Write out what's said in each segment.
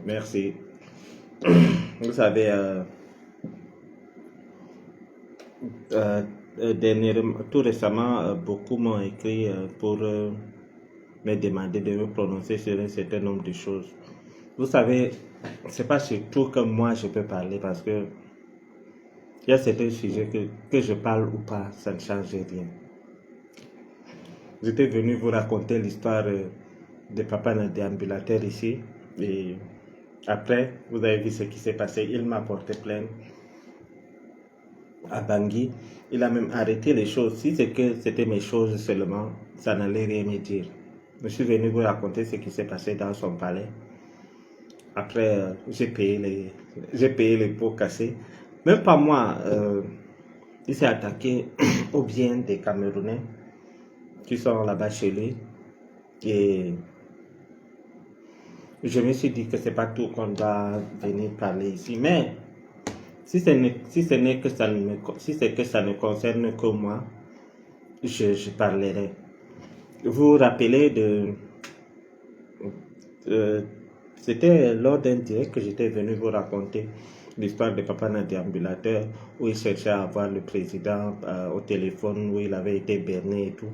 Merci. Vous savez, tout récemment, beaucoup m'ont écrit pour me demander de me prononcer sur un certain nombre de choses. Vous savez, c'est pas sur tout que moi je peux parler parce que il y a certains sujets que je parle ou pas, ça ne change rien. J'étais venu vous raconter l'histoire de papa dans déambulateur ici et après, vous avez vu ce qui s'est passé. Il m'a porté plainte à Bangui. Il a même arrêté les choses. Si c'est que c'était mes choses seulement, ça n'allait rien me dire. Je suis venu vous raconter ce qui s'est passé dans son palais. Après, j'ai payé les pots cassés. Même pas moi, il s'est attaqué aux biens des Camerounais qui sont là-bas chez lui. Et je me suis dit que c'est pas tout qu'on doit venir parler ici. Mais si ce n'est que ça ne, si c'est que ça ne concerne que moi, je parlerai. Vous vous rappelez c'était lors d'un direct que j'étais venu vous raconter l'histoire de papa dans déambulateur où il cherchait à avoir le président au téléphone, où il avait été berné et tout.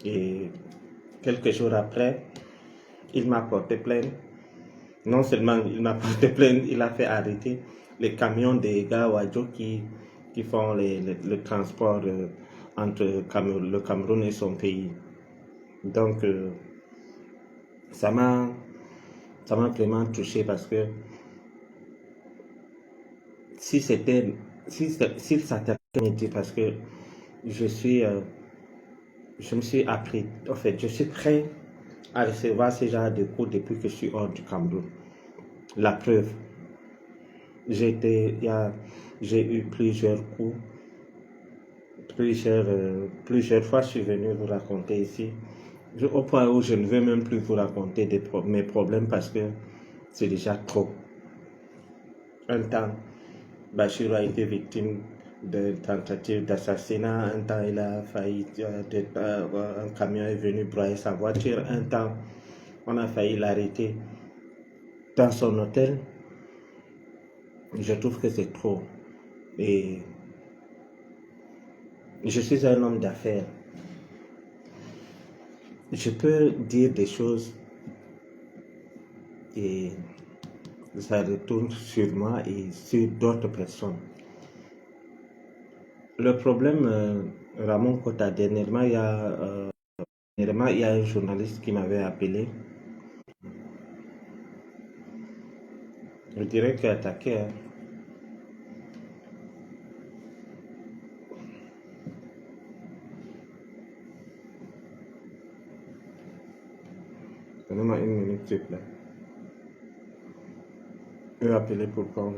Et quelques jours après, il m'a porté plainte. Non seulement il m'a porté plainte, il a fait arrêter les camions des gars Wadjo qui font le transport entre le Cameroun et son pays. Donc, ça m'a vraiment touché parce que s'il s'attaquait à métier, parce que je me suis appris, en fait, je suis prêt à recevoir ce genre de coups depuis que je suis hors du Cameroun. La preuve, j'ai eu plusieurs coups, plusieurs fois je suis venu vous raconter ici, au point où je ne veux même plus vous raconter mes problèmes parce que c'est déjà trop. Un temps, Bachir a été victime de tentative d'assassinat. Un temps, il a failli, un camion est venu broyer sa voiture. Un temps, on a failli l'arrêter dans son hôtel. Je trouve que c'est trop. Et je suis un homme d'affaires. Je peux dire des choses et ça retourne sur moi et sur d'autres personnes. Le problème, Ramon Kota, dernièrement, il y a un journaliste qui m'avait appelé. Je dirais qu'il a attaqué. Donnez-moi une minute, s'il te plaît. Je vais appeler pour prendre.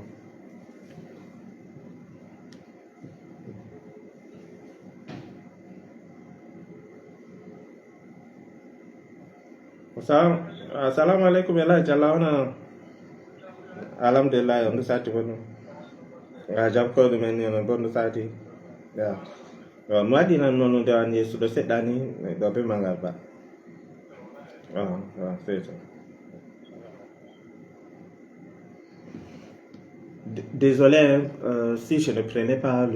Assalamu alaikum ya jalla alhamdulillah on sati wono jam ko do men on bonno sati ya madi nan non de an yesu do sedani do be mangal ba c'est ça. Désolé si je ne prenais pas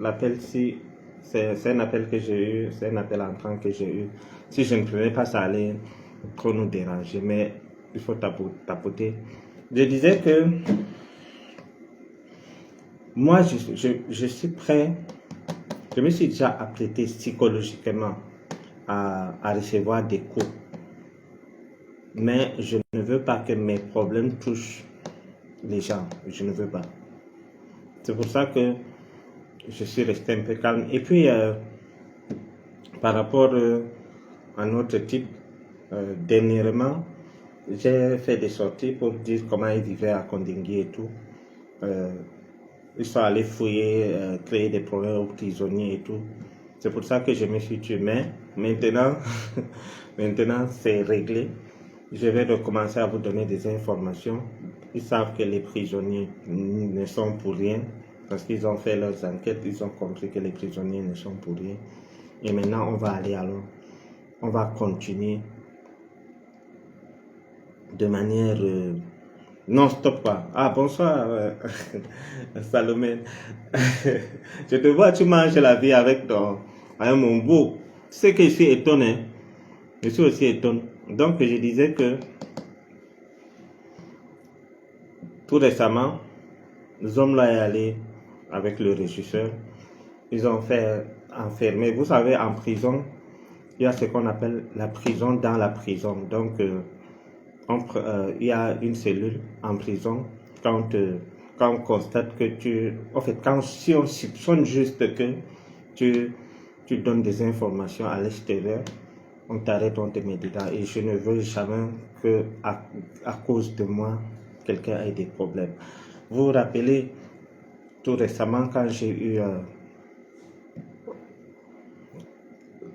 l'appel, si c'est un appel que j'ai eu, c'est un appel entrant que j'ai eu. Si je ne prenais pas, ça allait trop nous déranger, mais il faut tapoter. Je disais que moi, je suis prêt, je me suis déjà apprêté psychologiquement à recevoir des coups, mais je ne veux pas que mes problèmes touchent les gens, je ne veux pas. C'est pour ça que je suis resté un peu calme. Et puis, par rapport à notre type, dernièrement, j'ai fait des sorties pour dire comment ils vivaient à Kondingui et tout. Ils sont allés fouiller, créer des problèmes aux prisonniers et tout. C'est pour ça que je me suis tué. Mais maintenant, maintenant c'est réglé. Je vais recommencer à vous donner des informations. Ils savent que les prisonniers ne sont pour rien. Parce qu'ils ont fait leurs enquêtes, ils ont compris que les prisonniers ne sont pour rien. Et maintenant, on va aller alors. On va continuer de manière non-stop quoi. Ah bonsoir Salomé. Je te vois, tu manges la vie avec mon beau. Tu sais que je suis étonné. Je suis aussi étonné. Donc je disais que tout récemment, les hommes là est allé avec le régisseur. Ils ont fait enfermer. Vous savez, en prison, il y a ce qu'on appelle la prison dans la prison. Donc, il y a une cellule en prison. Quand on constate que en fait, si on soupçonne juste que tu donnes des informations à l'extérieur, on t'arrête, on te met dedans. Et je ne veux jamais que à cause de moi, quelqu'un ait des problèmes. Vous vous rappelez tout récemment quand j'ai eu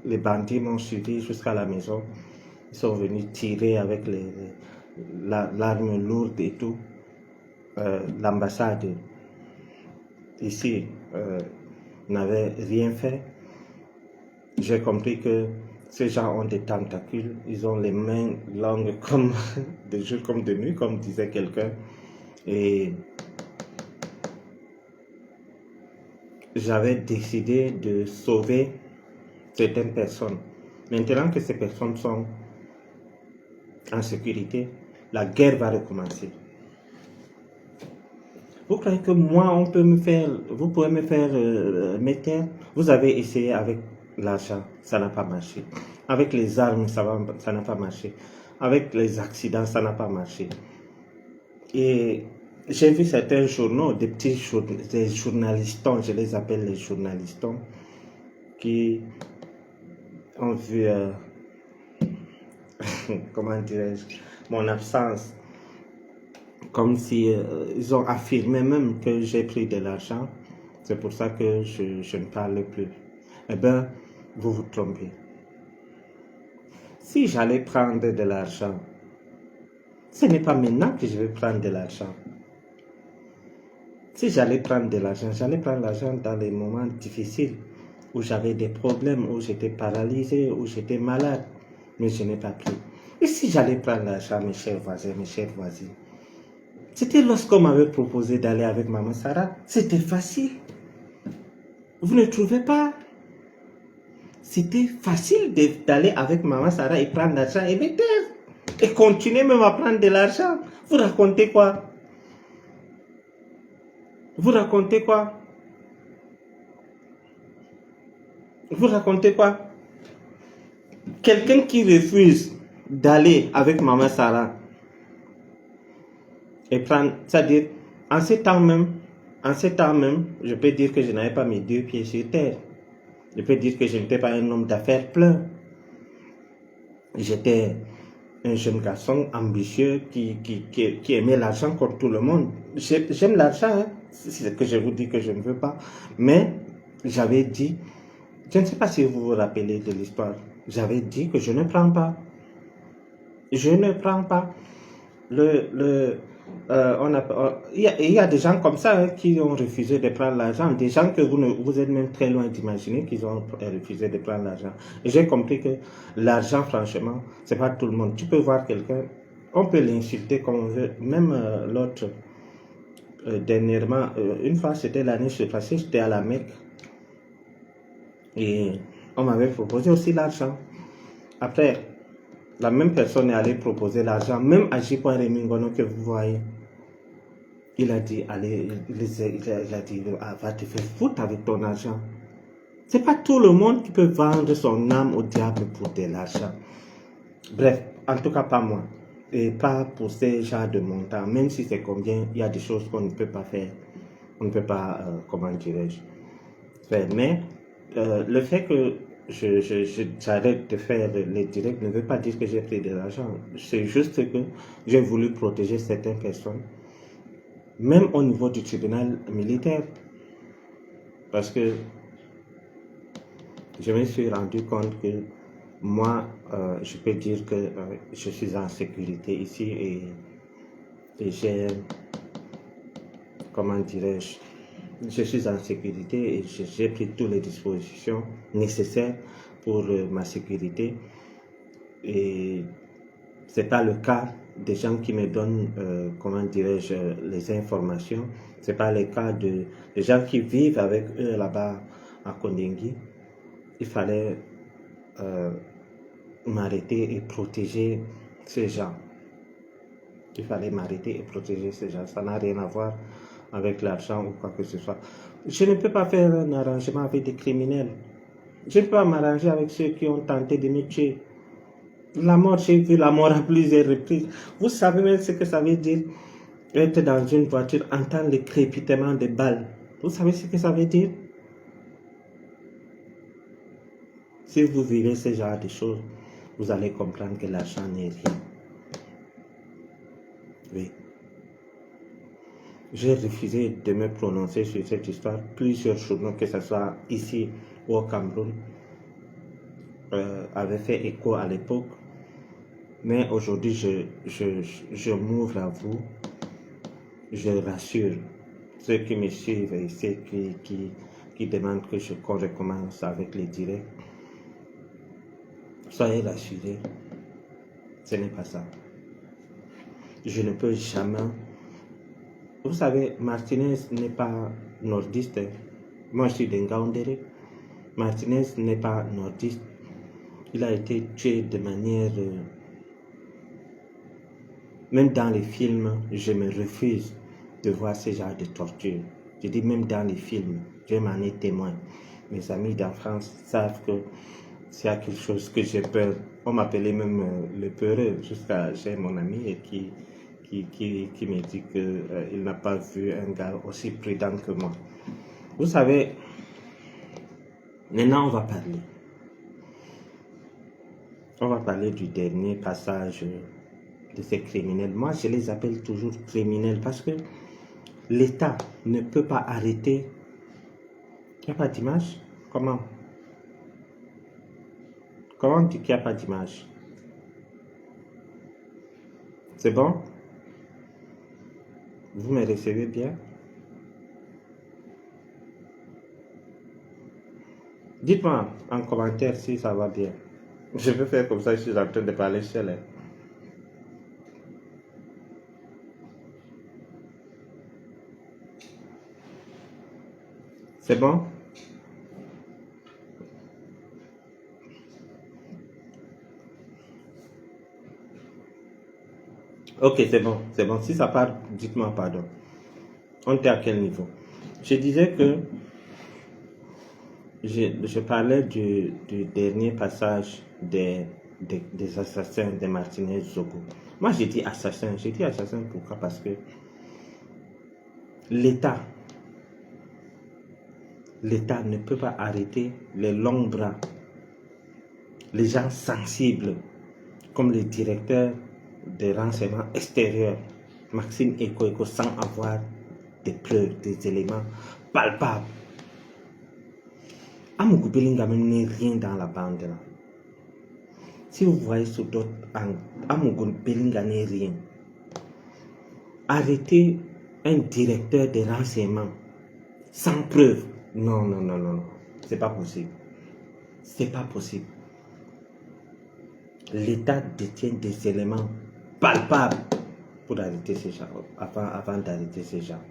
les bandits m'ont suivi jusqu'à la maison. Ils sont venus tirer avec l'arme lourde et tout. L'ambassade ici n'avait rien fait. J'ai compris que ces gens ont des tentacules. Ils ont les mains longues comme de jour comme de nuit, comme disait quelqu'un. Et j'avais décidé de sauver certaines personnes. Maintenant que ces personnes sont en sécurité, la guerre va recommencer. Vous croyez que moi, vous pouvez me faire mettre? Vous avez essayé avec l'argent, ça n'a pas marché. Avec les armes, ça n'a pas marché. Avec les accidents, ça n'a pas marché. Et j'ai vu certains journaux, des journalistons, je les appelle les journalistons, qui ont vu, comment dirais-je, mon absence. Comme si ils ont affirmé même que j'ai pris de l'argent. C'est pour ça que je ne parle plus. Eh bien, vous vous trompez. Si j'allais prendre de l'argent, ce n'est pas maintenant que je vais prendre de l'argent. Si j'allais prendre de l'argent, j'allais prendre l'argent dans les moments difficiles, où j'avais des problèmes, où j'étais paralysé, où j'étais malade. Mais je n'ai pas pris. Et si j'allais prendre l'argent, mes chers voisins, mes chères voisines, c'était lorsqu'on m'avait proposé d'aller avec Maman Sarah. C'était facile. Vous ne trouvez pas? C'était facile d'aller avec Maman Sarah et prendre l'argent et me taire. Et continuer même à prendre de l'argent. Vous racontez quoi? Vous racontez quoi? Vous racontez quoi? Quelqu'un qui refuse d'aller avec Maman Sarah et prendre, c'est-à-dire, en ce temps même, je peux dire que je n'avais pas mes deux pieds sur terre. Je peux dire que je n'étais pas un homme d'affaires plein. J'étais un jeune garçon ambitieux qui aimait l'argent comme tout le monde. J'aime l'argent, hein. C'est ce que je vous dis que je ne veux pas. Mais j'avais dit, je ne sais pas si vous vous rappelez de l'histoire, j'avais dit que je ne prends pas. Je ne prends pas. Il y a des gens comme ça, hein, qui ont refusé de prendre l'argent, des gens que vous êtes même très loin d'imaginer qu'ils ont refusé de prendre l'argent. Et j'ai compris que l'argent, franchement, c'est pas tout le monde. Tu peux voir quelqu'un, on peut l'insulter comme on veut, même l'autre, dernièrement, une fois, c'était l'année passée, j'étais à la Mecque et on m'avait proposé aussi l'argent. Après, la même personne est allée proposer l'argent, même à J.Rémy Ngono que vous voyez. Il a dit, allez, il a dit, va te faire foutre avec ton argent. C'est pas tout le monde qui peut vendre son âme au diable pour de l'argent. Bref, en tout cas pas moi. Et pas pour ces genres de montants. Même si c'est combien, il y a des choses qu'on ne peut pas faire. On ne peut pas, comment dirais-je, faire. Mais le fait que j'arrête de faire les directs ne veut pas dire que j'ai pris de l'argent. C'est juste que j'ai voulu protéger certaines personnes, même au niveau du tribunal militaire. Parce que je me suis rendu compte que moi, je peux dire que je suis en sécurité ici et j'ai, comment dirais-je, je suis en sécurité et j'ai pris toutes les dispositions nécessaires pour ma sécurité. Et c'est pas le cas des gens qui me donnent, comment dirais-je, les informations. Ce n'est pas le cas des gens qui vivent avec eux là-bas à Kondengui. Il fallait m'arrêter et protéger ces gens. Il fallait m'arrêter et protéger ces gens. Ça n'a rien à voir avec l'argent ou quoi que ce soit. Je ne peux pas faire un arrangement avec des criminels. Je ne peux pas m'arranger avec ceux qui ont tenté de me tuer. La mort, j'ai vu la mort à plusieurs reprises. Vous savez même ce que ça veut dire être dans une voiture, entendre le crépitement des balles. Vous savez ce que ça veut dire? Si vous vivez ce genre de choses, vous allez comprendre que l'argent n'est rien. Oui. J'ai refusé de me prononcer sur cette histoire. Plusieurs journaux, que ce soit ici ou au Cameroun, avaient fait écho à l'époque. Mais aujourd'hui, je m'ouvre à vous. Je rassure ceux qui me suivent et ceux qui demandent qu'on recommence avec les directs. Soyez rassurés, ce n'est pas ça. Je ne peux jamais... Vous savez, Martinez n'est pas nordiste. Moi, je suis d'Ngaoundéré. Martinez n'est pas nordiste. Il a été tué de manière... Même dans les films, je me refuse de voir ce genre de torture. Je dis même dans les films, je m'en ai témoin. Mes amis d'enfance savent que s'il y a quelque chose que j'ai peur, on m'appelait même le peureux, jusqu'à j'ai mon ami et qui me dit qu'il n'a pas vu un gars aussi prudent que moi. Vous savez, maintenant on va parler. On va parler du dernier passage de ces criminels. Moi, je les appelle toujours criminels parce que l'État ne peut pas arrêter. Il n'y a pas d'image? Comment? Comment on dit qu'il n'y a pas d'image? C'est bon? Vous me recevez bien? Dites-moi en commentaire si ça va bien. Je peux faire comme ça, je suis en train de parler seul. C'est bon? Ok, c'est bon, c'est bon. Si ça part, dites-moi pardon. On était à quel niveau? Je disais que je parlais du dernier passage des assassins de Martinez Zogo. Moi, j'ai dit assassin. J'ai dit assassin pourquoi? Parce que l'État ne peut pas arrêter les longs bras, les gens sensibles, comme le directeur des renseignements extérieurs, Maxime Eko, sans avoir des preuves, des éléments palpables. Amougou Bellingham n'est rien dans la bande là. Si vous voyez sur d'autres angles, Amougou Bellingham n'est rien. Arrêter un directeur des renseignements sans preuve. Non, non, non, non, non. C'est pas possible. C'est pas possible. L'État détient des éléments palpables pour arrêter ces gens, avant d'arrêter ces gens.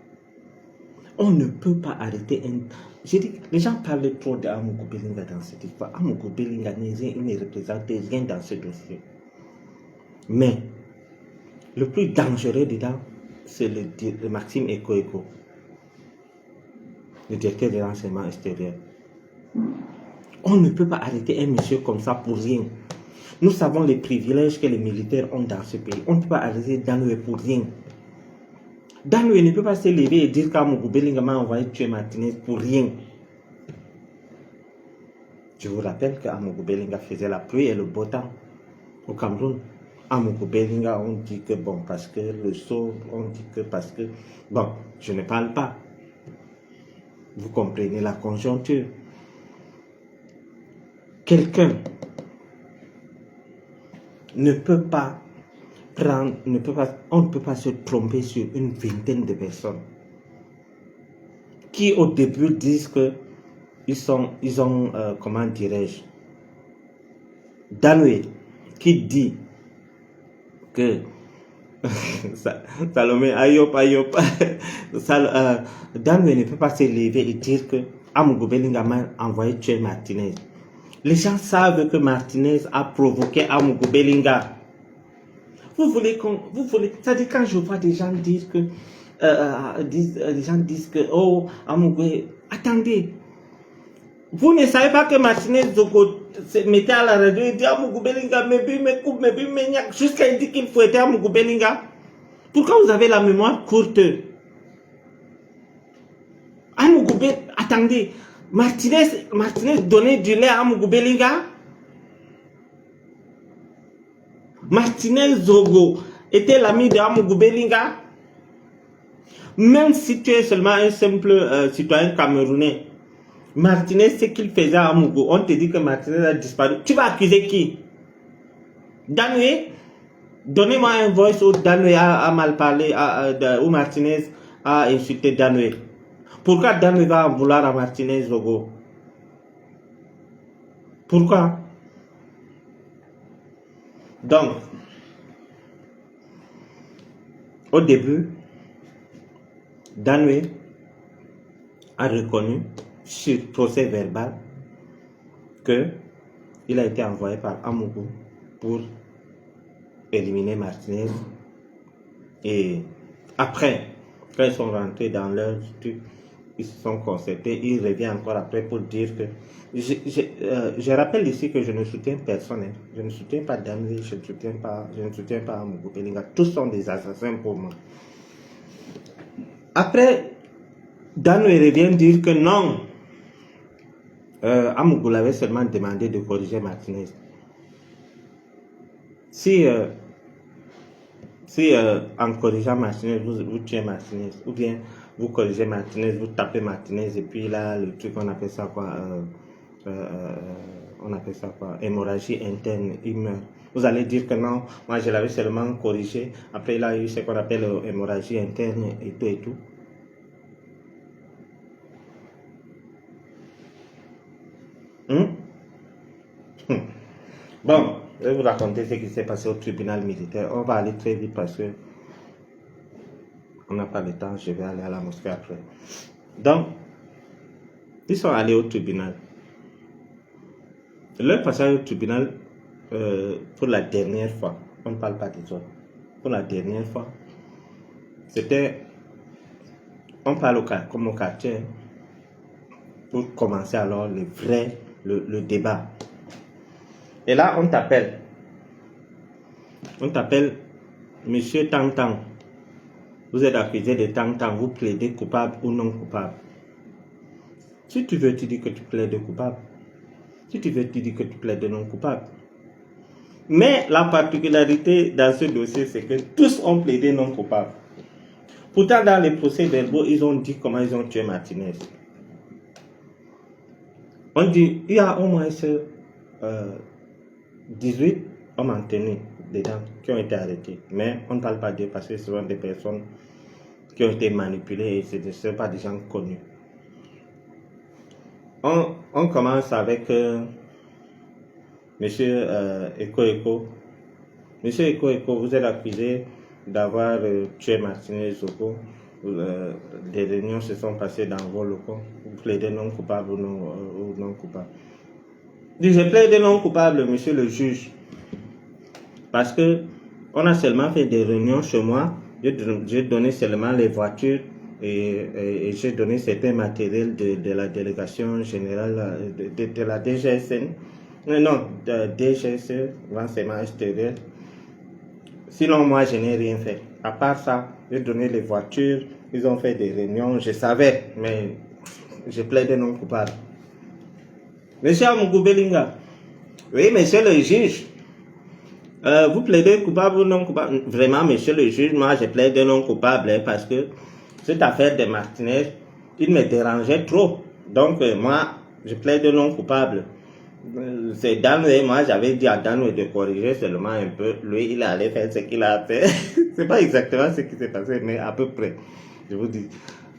On ne peut pas arrêter un... J'ai dit, les gens parlent trop d'Amougou Bellingham dans cette histoire. Amougou Bellingham n'est rien, il ne représente rien dans ce dossier. Mais le plus dangereux dedans, c'est le Maxime Eko, le directeur des renseignements extérieurs. On ne peut pas arrêter un monsieur comme ça pour rien. Nous savons les privilèges que les militaires ont dans ce pays. On ne peut pas arrêter Danoué pour rien. Danoué ne peut pas se lever et dire qu'Amougou Bellingham a envoyé tuer Martinez pour rien. Je vous rappelle qu'Amougou Bellingham faisait la pluie et le beau temps au Cameroun. Amougou Bellingham, on dit que bon, parce que le saut, on dit que parce que... Bon, je ne parle pas. Vous comprenez la conjoncture. Quelqu'un ne peut pas prendre, on ne peut pas se tromper sur une vingtaine de personnes qui au début disent que ils ont, comment dirais-je, Danoué qui dit que Salomé, Ayop, Ayop. Danoué ne peut pas se lever et dire que Amougou Belinga m'a envoyé tuer Martinez. Les gens savent que Martinez a provoqué Amougou Belinga. Vous voulez, c'est-à-dire quand je vois des gens dire que, les gens disent que, oh, Amougou, attendez. Vous ne savez pas que Martinez Zogo se mettait à la radio et dit Amougou Belinga, me coupe, me niaque, jusqu'à dire qu'il faut être Amougou Belinga. Pourquoi vous avez la mémoire courte? Amougou Belinga, attendez, Martinez donnait du lait à Amougou Belinga. Martinez Zogo était l'ami de Amougou Belinga. Même si tu es seulement un simple citoyen camerounais, Martinez, ce qu'il faisait à Amougou, on te dit que Martinez a disparu. Tu vas accuser qui? Danoué? Donnez-moi un voice où Danoué a mal parlé, où Martinez a insulté Danoué. Pourquoi Danoué va en vouloir à Martinez Zogo? Pourquoi? Donc, au début, Danoué a reconnu sur procès verbal qu'il a été envoyé par Amougou pour éliminer Martinez. Et après, quand ils sont rentrés dans leur truc, ils se sont concertés, il revient encore après pour dire que... Je rappelle ici que je ne soutiens personne. Hein. Je ne soutiens pas Danoué, je ne soutiens pas Amougou Belinga. Tous sont des assassins pour moi. Après, Danoué revient dire que non, Amougou l'avait seulement demandé de corriger Martinez. Si en corrigeant Martinez, vous tuez Martinez, ou bien vous corrigez Martinez, vous tapez Martinez, et puis là, le truc, on appelle ça quoi, hémorragie interne, il meurt. Vous allez dire que non, moi je l'avais seulement corrigé, après il a eu ce qu'on appelle hémorragie interne et tout et tout. Bon, je vais vous raconter ce qui s'est passé au tribunal militaire. On va aller très vite parce que on n'a pas le temps, je vais aller à la mosquée après. Donc, ils sont allés au tribunal. Leur passage au tribunal, pour la dernière fois, on ne parle pas des autres, pour la dernière fois, c'était, on parle comme au quartier, pour commencer alors le débat. Et là, on t'appelle, Monsieur Tantan. Vous êtes accusé de Tantan, vous plaidez coupable ou non coupable. Si tu veux, tu dis que tu plaides coupable. Si tu veux, tu dis que tu plaides non coupable. Mais la particularité dans ce dossier, c'est que tous ont plaidé non coupable. Pourtant, dans les procès-verbaux, ils ont dit comment ils ont tué Martinez. On dit, il y a au moins 18 hommes en tenue dedans qui ont été arrêtés. Mais on ne parle pas d'eux parce que ce sont des personnes qui ont été manipulées et ce ne sont pas des gens connus. On commence avec Monsieur Eko. Monsieur Eko, vous êtes accusé d'avoir tué Martinez Zogo. Des réunions se sont passées dans vos locaux. Vous plaidez non coupable ou non coupable. Je plaide non coupable, monsieur le juge. Parce que on a seulement fait des réunions chez moi. J'ai donné seulement les voitures et j'ai donné certains matériels de la délégation générale de la DGSN. Non, de DGSE, renseignement extérieur. Sinon, moi, je n'ai rien fait. À part ça, j'ai donné les voitures, ils ont fait des réunions, je savais, mais je plaide non coupable. Monsieur Amougou Belinga, oui, monsieur le juge, vous plaidez coupable ou non coupable? Vraiment, monsieur le juge, moi, je plaide non coupable hein, parce que cette affaire de Martinez, il me dérangeait trop. Donc, moi, je plaide non coupable. C'est Danoué, moi j'avais dit à Danoué de corriger seulement un peu. Lui, il allait faire ce qu'il a fait. C'est pas exactement ce qui s'est passé, mais à peu près, je vous dis.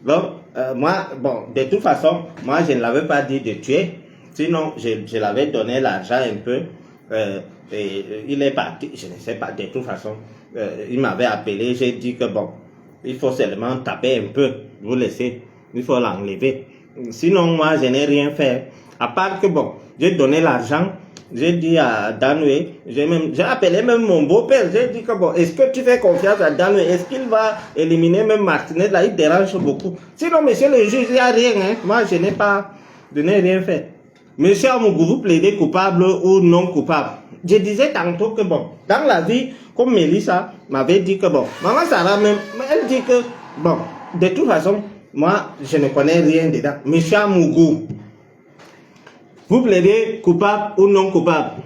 Donc, moi, bon, de toute façon, moi je ne l'avais pas dit de tuer. Sinon, je l'avais donné l'argent un peu. Et il est parti, je ne sais pas, de toute façon. il m'avait appelé, j'ai dit que bon, il faut seulement taper un peu, vous laissez, il faut l'enlever. Sinon, moi, je n'ai rien fait. À part que bon, j'ai donné l'argent, j'ai dit à Danoué, j'ai appelé même mon beau-père, j'ai dit que bon, est-ce que tu fais confiance à Danoué? Est-ce qu'il va éliminer même Martinez? Là, il dérange beaucoup. Sinon, monsieur le juge, il n'y a rien, hein. Moi, je n'ai rien fait. Monsieur Amougou, vous plaidez coupable ou non coupable? Je disais tantôt que bon, dans la vie, comme Mélissa m'avait dit que bon, maman Sarah même, elle dit que bon, de toute façon, moi, je ne connais rien dedans. Monsieur Amougou, vous plaidez coupable ou non coupable?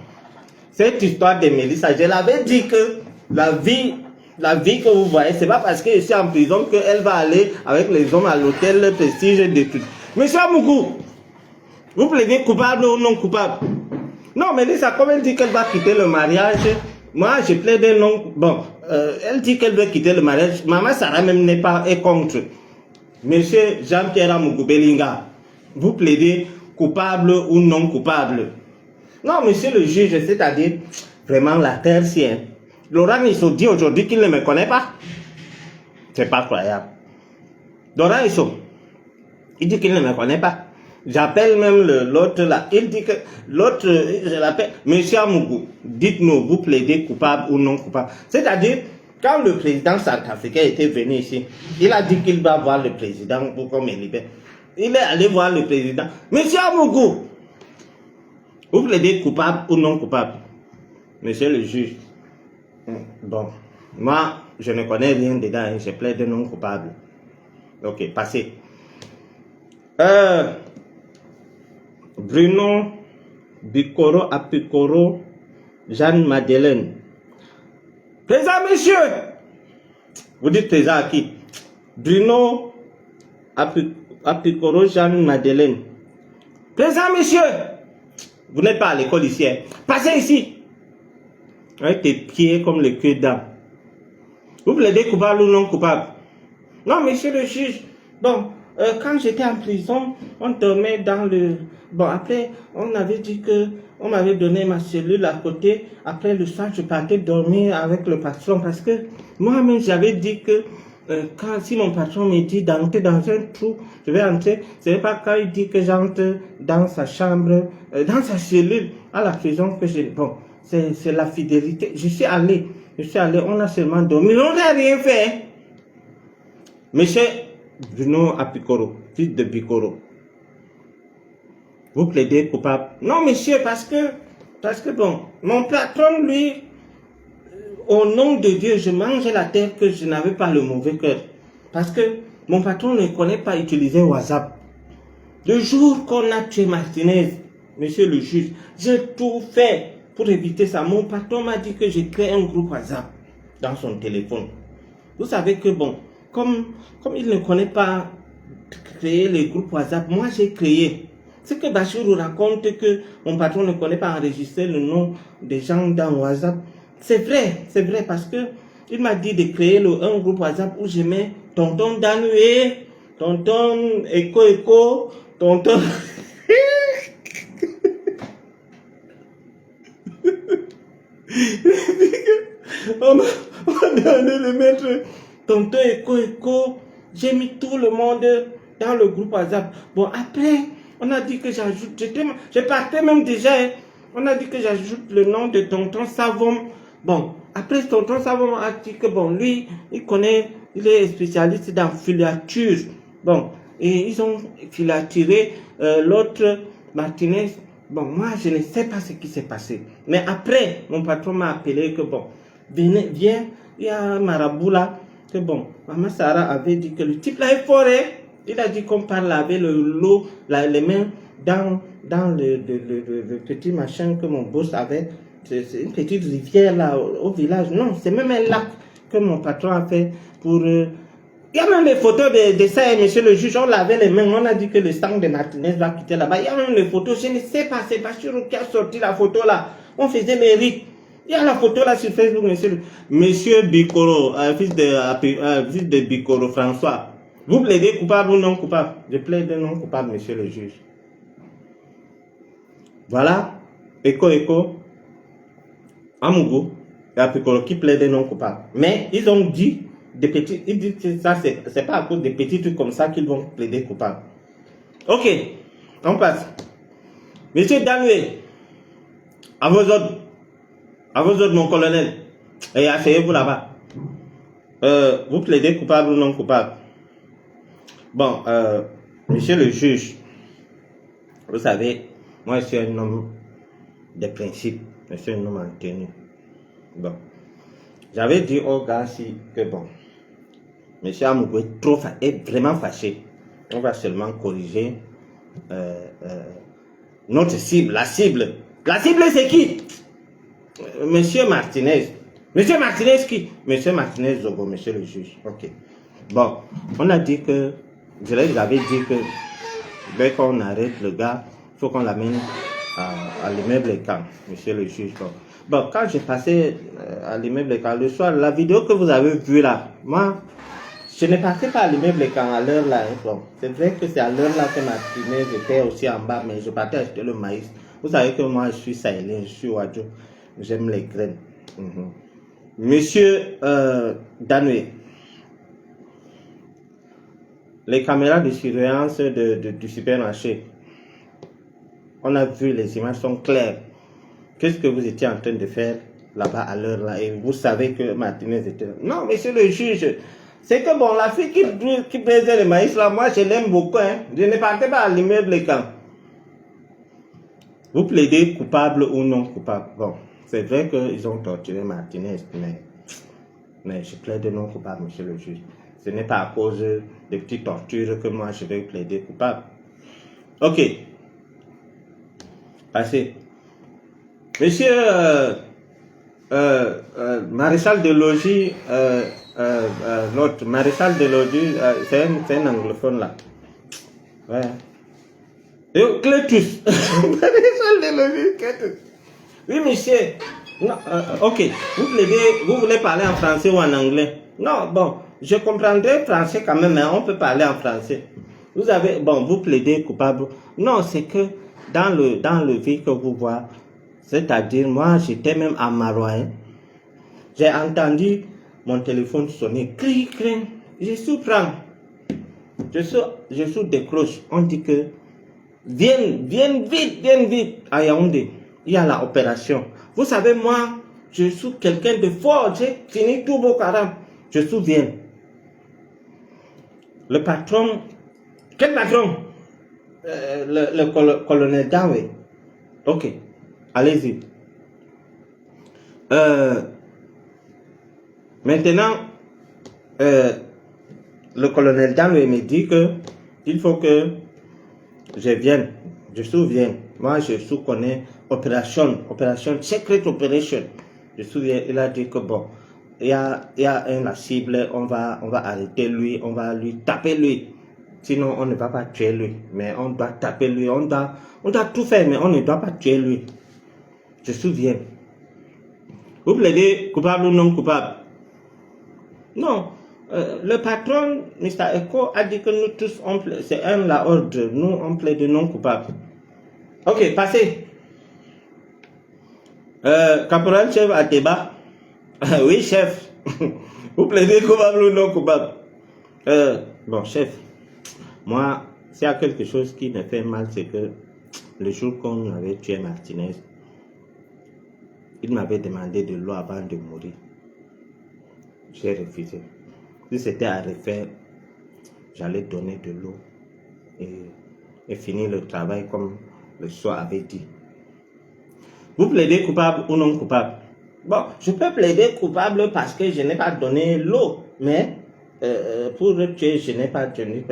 Cette histoire de Mélissa, je l'avais dit que la vie que vous voyez, c'est pas parce que je suis en prison qu'elle va aller avec les hommes à l'hôtel, le prestige et des trucs. Monsieur Amougou, vous plaidez coupable ou non coupable? Non, Mélissa, comme elle dit qu'elle va quitter le mariage, moi je plaide non. Bon, elle dit qu'elle veut quitter le mariage. Maman Sarah même est contre. Monsieur Jean-Pierre Amougou Belinga, vous plaidez coupable ou non coupable? Non, monsieur le juge, c'est-à-dire vraiment la terre sienne. Laurent Isso dit aujourd'hui qu'il ne me connaît pas. C'est pas croyable. Laurent Isso, il dit qu'il ne me connaît pas. J'appelle même l'autre là. Il dit que l'autre, je l'appelle monsieur Amougou. Dites-nous, vous plaidez coupable ou non coupable? C'est-à-dire, quand le président centrafricain était venu ici, il a dit qu'il va voir le président pour qu'on me libère. Il est allé voir le président. Monsieur Amougou, vous plaidez coupable ou non coupable? Monsieur le juge. Bon, moi, je ne connais rien dedans, je plaide non coupable. Ok, passez. Bruno Bicoro Apicoro Jeanne-Madeleine. Présent, monsieur. Vous dites présent à qui? Bruno Apicoro Jeanne-Madeleine. Présent, monsieur. Vous n'êtes pas à l'école ici. Hein. Passez ici. Avec tes pieds comme le queue d'âme. Vous plaidez coupable ou non coupable? Non, monsieur le juge. Bon, quand j'étais en prison, on dormait dans le... Bon, après, on avait dit que... On m'avait donné ma cellule à côté. Après le soir, je partais dormir avec le patron. Parce que moi-même, j'avais dit que... si mon patron me dit d'entrer dans un trou, je vais entrer. Ce n'est pas quand il dit que j'entre dans sa chambre, dans sa cellule, à la prison que j'ai... Bon, c'est la fidélité. Je suis allé, on a seulement dormi. On n'a rien fait. Monsieur Bruno Apicoro, fils de Bicoro, vous plaidez coupable? Non, monsieur, parce que bon, mon patron, lui, au nom de Dieu, je mange la terre que je n'avais pas le mauvais cœur. Parce que mon patron ne connaît pas utiliser WhatsApp. Le jour qu'on a tué Martinez, monsieur le juge, j'ai tout fait pour éviter ça. Mon patron m'a dit que j'ai créé un groupe WhatsApp dans son téléphone. Vous savez que bon, comme il ne connaît pas créer les groupes WhatsApp, moi j'ai créé. Ce que Bachirou raconte que mon patron ne connaît pas enregistrer le nom des gens dans WhatsApp, c'est vrai parce que il m'a dit de créer un groupe WhatsApp où je mets tonton Danoué, tonton Eko, tonton... on m'a donné le maître tonton Eko, j'ai mis tout le monde dans le groupe WhatsApp. Bon, après, on a dit que j'ajoute, je partais même déjà, on a dit que j'ajoute le nom de tonton Savon. Bon, après tonton Savon a dit que bon, lui, il est spécialiste dans filature. Bon, et ils ont filaturé l'autre Martinez. Bon, moi, je ne sais pas ce qui s'est passé. Mais après, mon patron m'a appelé que bon, viens, il y a un marabout là, que bon, maman Sarah avait dit que le type là est fort, hein. Il a dit qu'on parle avec l'eau, les mains dans le petit machin que mon boss avait. C'est une petite rivière là au village. Non, c'est même un lac que mon patron a fait pour... Il y a même les photos de ça, monsieur le juge. On lavait les mains. On a dit que le sang de Martinez va quitter là-bas. Il y a même les photos. Je ne sais pas. C'est Bachirou qui a sorti la photo là. On faisait les rites. Il y a la photo là sur Facebook, monsieur. Monsieur Bicoro, fils de Bicoro, François. Vous plaidez coupable ou non coupable? Je plaide non coupable, monsieur le juge. Voilà. Eko. Amougou. la psychologue qui plaide non coupable. Mais ils ont dit des petits, ils disent que ça, c'est pas à cause des petits trucs comme ça qu'ils vont plaider coupable. Ok, on passe. Monsieur Danoué, à vos ordres, mon colonel, et asseyez-vous là-bas. Vous plaidez coupable ou non coupable? Bon, monsieur le juge, vous savez, moi je suis un homme de principe, je suis un homme en tenue. Bon, j'avais dit au gars si que bon, monsieur Amougou est vraiment fâché. On va seulement corriger notre cible, la cible. La cible c'est qui? Monsieur Martinez. Monsieur Martinez qui? Monsieur Martinez Zogo, monsieur le juge. Ok. Bon, on a dit que, je leur avais dit que dès qu'on arrête le gars, il faut qu'on l'amène à l'immeuble Camp, monsieur le juge. Bon, quand j'ai passé à l'immeuble Camp le soir, la vidéo que vous avez vue là, moi, je n'ai passé pas à l'immeuble Camp à l'heure là. Bon, c'est vrai que c'est à l'heure là que Martinez était aussi en bas, mais je partais acheter le maïs. Vous savez que moi, je suis sahélien, je suis Wadjo, j'aime les graines. Monsieur Danoué, les caméras de surveillance du supermarché, on a vu, les images sont claires. Qu'est-ce que vous étiez en train de faire là-bas à l'heure là? Et vous savez que Martinez était là. Non, monsieur le juge, c'est que bon, la fille qui baisait le maïs là, moi je l'aime beaucoup. Hein. Je ne partais pas à l'immeuble quand. Vous plaidez coupable ou non coupable? Bon, c'est vrai qu'ils ont torturé Martinez, mais je plaide non coupable, monsieur le juge. Ce n'est pas à cause des petites tortures que moi je vais plaider coupable. Ok. Passez. Monsieur maréchal de logis, notre maréchal de logis, c'est un anglophone là. Ouais. Et Clétus. Maréchal de logis, Clétus. Oui, monsieur. Non, ok. Vous voulez parler en français ou en anglais? Non, bon, je comprendrai français quand même, mais on peut parler en français. Vous avez, bon, vous plaidez coupable. Non, c'est que dans le vie que vous voyez, c'est-à-dire, moi, j'étais même à Marois. J'ai entendu mon téléphone sonner. Cri, cri. Je surprends. Je décroche. On dit que, viens vite, à Yaoundé. Il y a l'opération. Vous savez, moi, je suis quelqu'un de fort. J'ai fini tout beau carême. Je me souviens. Le patron, quel patron? Le colonel Dawe. Ok, allez-y. Maintenant, le colonel Dawe me dit que il faut que je vienne. Je me souviens. Moi, je connais opération, secret operation. Je me souviens, il a dit que bon, il y a la cible, on va arrêter lui, on va lui taper lui. Sinon, on ne va pas tuer lui. Mais on doit taper lui, on doit tout faire, mais on ne doit pas tuer lui. Je me souviens. Vous plaidez coupable ou non coupable? Non. Le patron, Mr. Eko, a dit que nous tous, c'est un la ordre. Nous, on plaide non coupable. Ok, passez. Caporal chef à débat. Oui, chef. Vous plaidez coupable ou non coupable? Bon, chef. Moi, s'il y a quelque chose qui me fait mal, c'est que le jour qu'on avait tué Martinez, il m'avait demandé de l'eau avant de mourir. J'ai refusé. Si c'était à refaire, j'allais donner de l'eau et finir le travail comme le soir avait dit. Vous plaidez coupable ou non coupable? Bon, je peux plaider coupable parce que je n'ai pas donné l'eau, mais pour le tuer, je n'ai pas tué.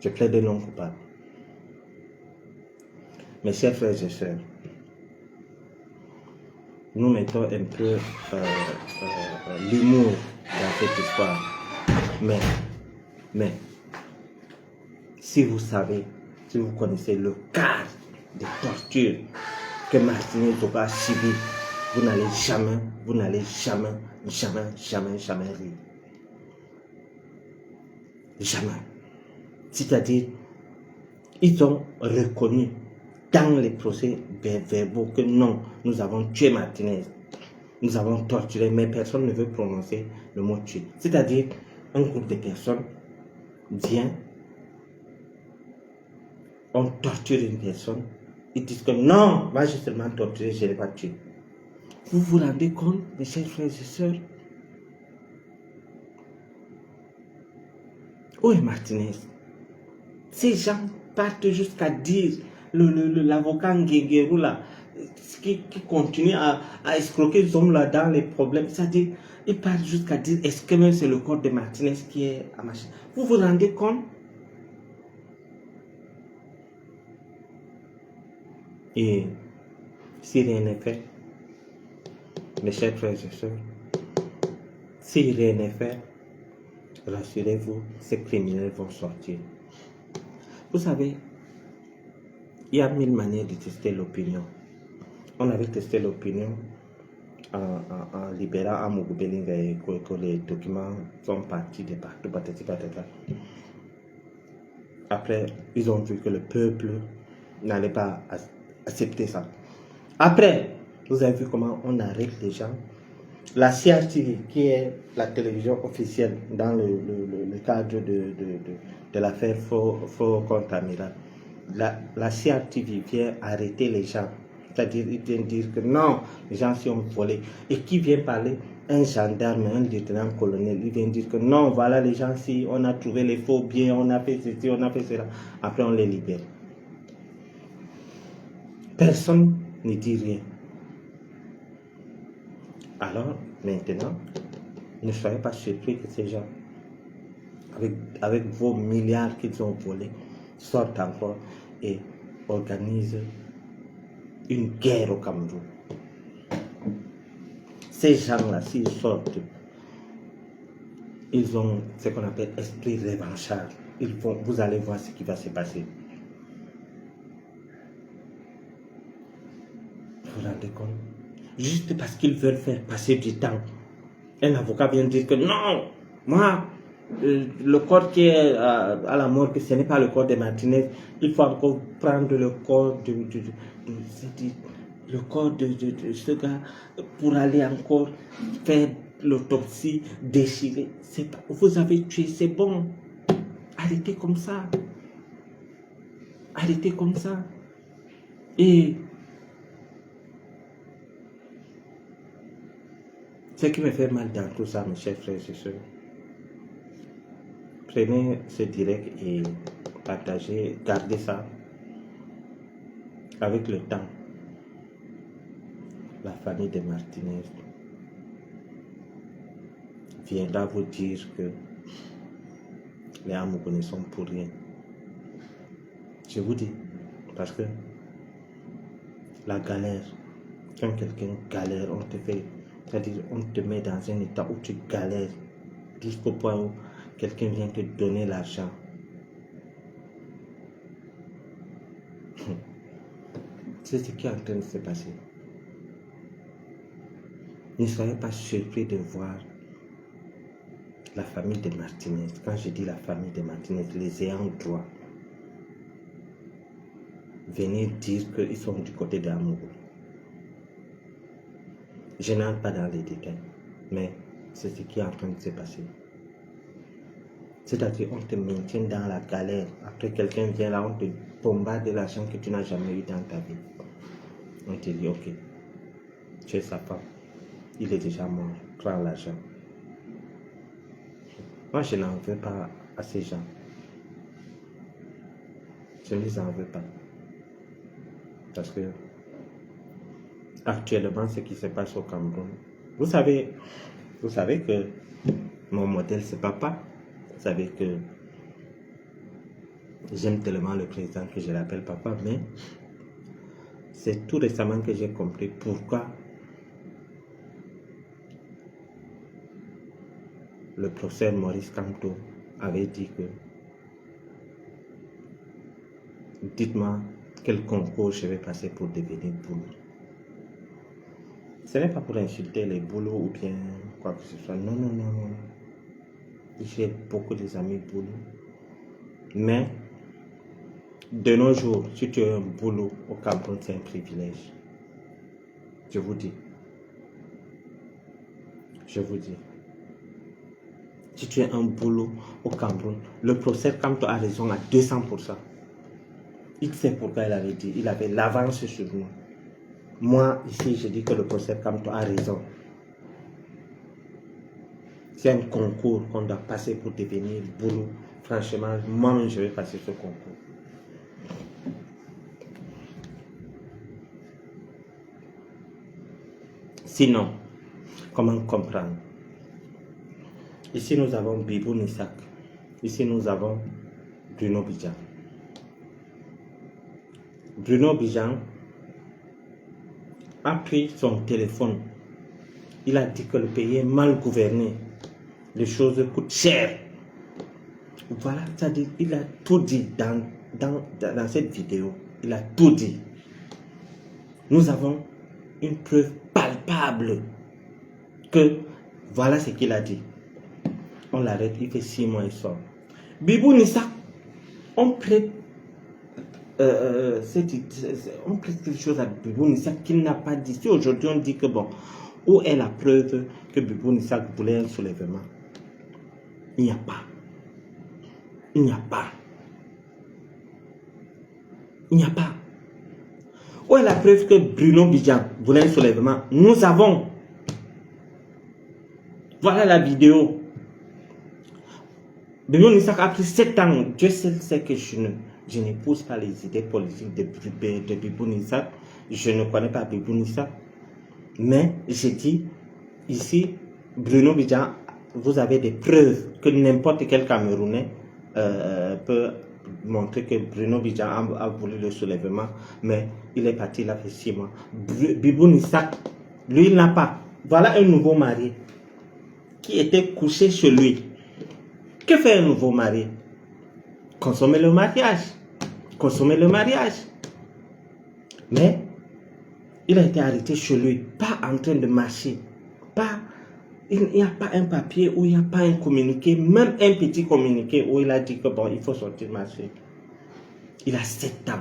Je plaide non coupable. Mes chers frères et sœurs, nous mettons un peu l'humour dans cette histoire. Mais, si vous savez, si vous connaissez le cas de torture que Martinez a subi, vous n'allez jamais rire. Jamais. C'est-à-dire, ils ont reconnu dans les procès verbaux que non, nous avons tué Martinez, nous avons torturé, mais personne ne veut prononcer le mot tuer. C'est-à-dire, un groupe de personnes vient, on torture une personne, ils disent que non, moi j'ai seulement torturé, je ne l'ai pas tué. Vous vous rendez compte, mes chers frères et sœurs? Où est Martinez? Ces gens partent jusqu'à dire, l'avocat Nguéguérou là, qui continue à escroquer les hommes là dans les problèmes, c'est-à-dire, ils partent jusqu'à dire, est-ce que même c'est le corps de Martinez qui est à machin? Vous vous rendez compte? Et si rien n'est fait, mes chers frères et sœurs, si rien n'est fait, rassurez-vous, ces criminels vont sortir. Vous savez, il y a 1000 manières de tester l'opinion. On avait testé l'opinion en libérant Amougou Belinga et que les documents sont partis de partout, patati patata. Après, ils ont vu que le peuple n'allait pas accepter ça. Après, vous avez vu comment on arrête les gens. La CRTV, qui est la télévision officielle dans le cadre de l'affaire faux contre Amiral, la CRTV vient arrêter les gens. C'est-à-dire, ils viennent dire que non, les gens sont volés. Et qui vient parler? Un gendarme, un lieutenant-colonel, il vient dire que non, voilà les gens, si on a trouvé les faux biens, on a fait ceci, on a fait cela. Après, on les libère. Personne ne dit rien. Alors, maintenant, ne soyez pas surpris que ces gens, avec vos milliards qu'ils ont volés, sortent encore et organisent une guerre au Cameroun. Ces gens-là, s'ils sortent, ils ont ce qu'on appelle esprit revanchard. Vous allez voir ce qui va se passer. Vous vous rendez compte? Juste parce qu'ils veulent faire passer du temps. Un avocat vient dire que non, moi, le corps qui est à la morgue, ce n'est pas le corps de Martinez. Il faut encore prendre le corps de ce gars pour aller encore faire l'autopsie, déchirer. Vous avez tué, c'est bon. Arrêtez comme ça. Arrêtez comme ça. Et ce qui me fait mal dans tout ça, mes chers frères et sœurs, prenez ce direct et partagez, gardez ça. Avec le temps, la famille de Martinez viendra vous dire que les Amougou ne sont pour rien. Je vous dis, parce que la galère, quand quelqu'un galère, on te fait, c'est-à-dire on te met dans un état où tu galères jusqu'au point où quelqu'un vient te donner l'argent. C'est ce qui est en train de se passer. Ne soyez pas surpris de voir la famille de Martinez. Quand je dis la famille de Martinez, les ayants droit, venir dire qu'ils sont du côté d'Amougou. Je n'entre pas dans les détails, mais c'est ce qui est en train de se passer. C'est-à-dire, on te maintient dans la galère. Après, quelqu'un vient là, on te bombarde de l'argent que tu n'as jamais eu dans ta vie. On te dit, ok, tu es sa femme. Il est déjà mort. Prends l'argent. Moi, je n'en veux pas à ces gens. Je ne les en veux pas. Parce que, actuellement, ce qui se passe au Cameroun, vous savez que mon modèle, c'est papa. Vous savez que j'aime tellement le président que je l'appelle papa, mais c'est tout récemment que j'ai compris pourquoi le professeur Maurice Kamto avait dit que dites-moi quel concours je vais passer pour devenir boulot. Ce n'est pas pour insulter les boulots ou bien quoi que ce soit. Non, non, non, non. J'ai beaucoup d'amis boulots. Mais De nos jours, si tu as un boulot au Cameroun, c'est un privilège. Je vous dis. Je vous dis. Si tu as un boulot au Cameroun, le professeur Kamto a raison à 200%. Il sait pourquoi il avait dit. Il avait l'avance sur nous. Moi, ici, je dis que le professeur Kamto a raison. C'est un concours qu'on doit passer pour devenir boulot. Franchement, moi-même, je vais passer ce concours. Sinon, comment comprendre? Ici, nous avons Bibou Nissak. Ici, nous avons Bruno Bidjan. Bruno Bidjan a pris son téléphone. Il a dit que le pays est mal gouverné. Les choses coûtent cher. Voilà, c'est-à-dire, il a tout dit dans cette vidéo. Il a tout dit. Nous avons une preuve palpable que voilà ce qu'il a dit. On l'arrête, il fait 6 mois, il sort. Bibou Nissak, on prête quelque chose à Bibou Nissak qu'il n'a pas dit. Si aujourd'hui on dit que bon, où est la preuve que Bibou Nissak voulait un soulèvement? Il n'y a pas. Il n'y a pas. Il n'y a pas. Où est la preuve que Bruno Bidjan voulait un soulèvement? Nous avons. Voilà la vidéo. Bruno Nissak a pris 7 ans. Dieu seul sait que je n'épouse pas les idées politiques de Bibou Nissak. Je ne connais pas Bibou Nissak. Mais j'ai dit, ici, Bruno Bidjan, vous avez des preuves que n'importe quel Camerounais peut montrer que Bruno Bidjan a voulu le soulèvement, mais il est parti, il a fait 6 mois. Bibou Nissak, lui, il n'a pas. Voilà un nouveau mari qui était couché chez lui. Que fait un nouveau mari? Consommer le mariage. Consommer le mariage. Mais il a été arrêté chez lui, pas en train de marcher. Il n'y a pas un papier où il n'y a pas un communiqué, même un petit communiqué où il a dit que bon, il faut sortir marcher. Il a 7 ans.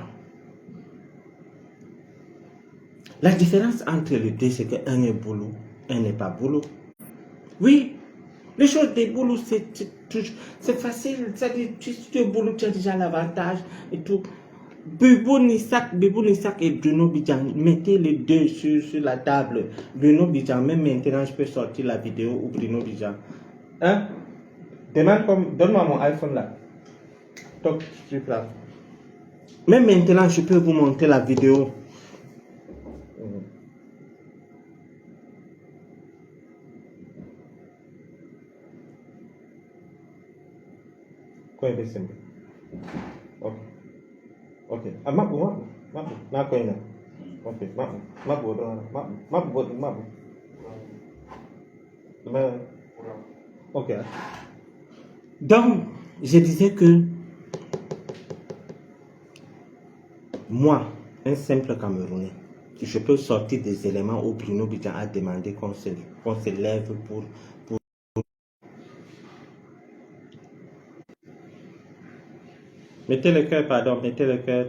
La différence entre les deux, c'est qu'un est boulot, un n'est pas boulot. Oui, les choses des boulots, c'est facile. C'est-à-dire, si tu es boulot, tu as déjà l'avantage et tout. Bibou Nissak et Bruno Bidjan, mettez les deux sur la table. Bruno Bidjan, même maintenant, je peux sortir la vidéo ou Bruno Bidjan. Hein? Donne-moi mon iPhone là. Top, là. Même maintenant, je peux vous montrer la vidéo. Quoi est simple? Ok. Ok. Ah, mabu. Na quoi est ok. Mabu. Ok. Donc, je disais que moi, un simple Camerounais, je peux sortir des éléments où Bruno Bidjan a demandé qu'on se lève pour... Mettez le cœur, pardon, mettez le cœur.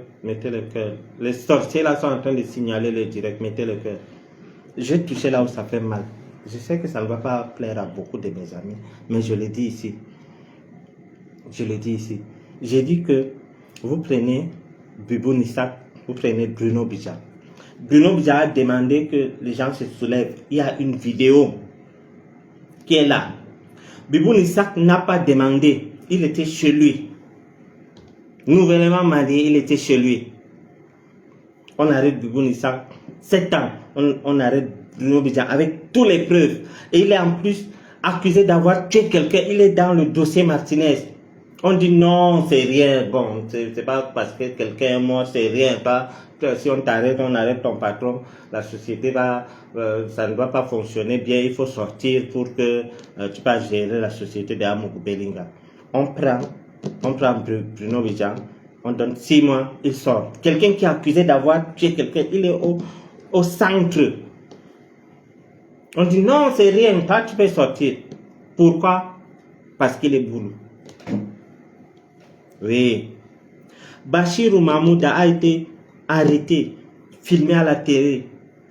Les sorciers là sont en train de signaler le direct, mettez le cœur. J'ai touché là où ça fait mal. Je sais que ça ne va pas plaire à beaucoup de mes amis, mais je le dis ici. J'ai dit que vous prenez Bibou Nissak, vous prenez Bruno Bidjan. Bruno Bidjan a demandé que les gens se soulèvent. Il y a une vidéo qui est là. Bibou Nissak n'a pas demandé, il était chez lui. Nouvellement marié, il était chez lui. On arrête Bibou Nissak, 7 ans, on arrête Bruno Bidjan avec toutes les preuves. Et il est en plus accusé d'avoir tué quelqu'un, il est dans le dossier Martinez. On dit non, c'est rien, bon, c'est pas parce que quelqu'un est mort, c'est rien, pas. Si on t'arrête, on arrête ton patron, la société va, ça ne va pas fonctionner bien, il faut sortir pour que tu puisses gérer la société de Amougou Bellinga. On prend Bruno Bidjan, on donne 6 mois, il sort. Quelqu'un qui est accusé d'avoir tué quelqu'un, il est au centre. On dit non, c'est rien, toi tu peux sortir. Pourquoi? Parce qu'il est boulot. Oui. Bachirou Mahmouda a été arrêté, filmé à la télé,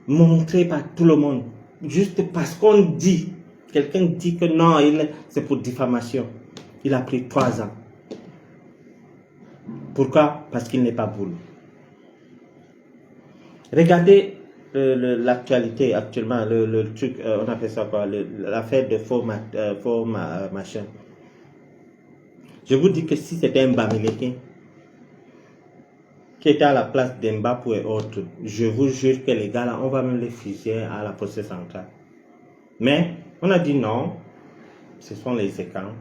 montré par tout le monde, juste parce qu'on dit, quelqu'un dit que non, c'est pour diffamation. Il a pris 3 ans. Pourquoi? Parce qu'il n'est pas boule. Regardez l'actualité actuellement, le truc, on appelle ça quoi, l'affaire de faux machin. Je vous dis que si c'était un Bamileke qui était à la place d'Mbapou et autres, je vous jure que les gars là, on va même les fusiller à la poste centrale. Mais on a dit non, ce sont les écrans,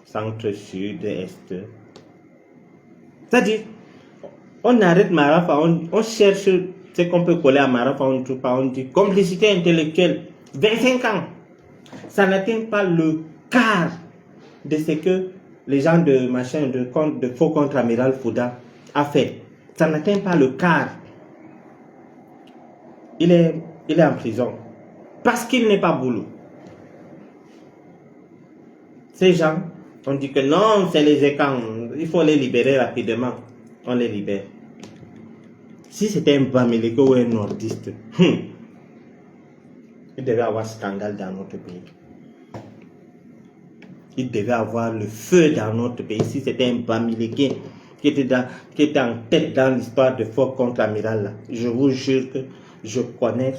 centre, sud, est. C'est-à-dire, on arrête Marafa, on cherche ce qu'on peut coller à Marafa, on trouve pas, on dit complicité intellectuelle, 25 ans. Ça n'atteint pas le quart de ce que les gens de machin, de faux contre-amiral Fouda a fait. Ça n'atteint pas le quart. Il est en prison parce qu'il n'est pas boulot. Ces gens, on dit que non, c'est les écrans, il faut les libérer rapidement. On les libère. Si c'était un Bamileke ou un nordiste, il devait avoir scandale dans notre pays. Il devait avoir le feu dans notre pays. Si c'était un Bamileke qui était en tête dans l'histoire de fort contre-amiral, je vous jure que je connais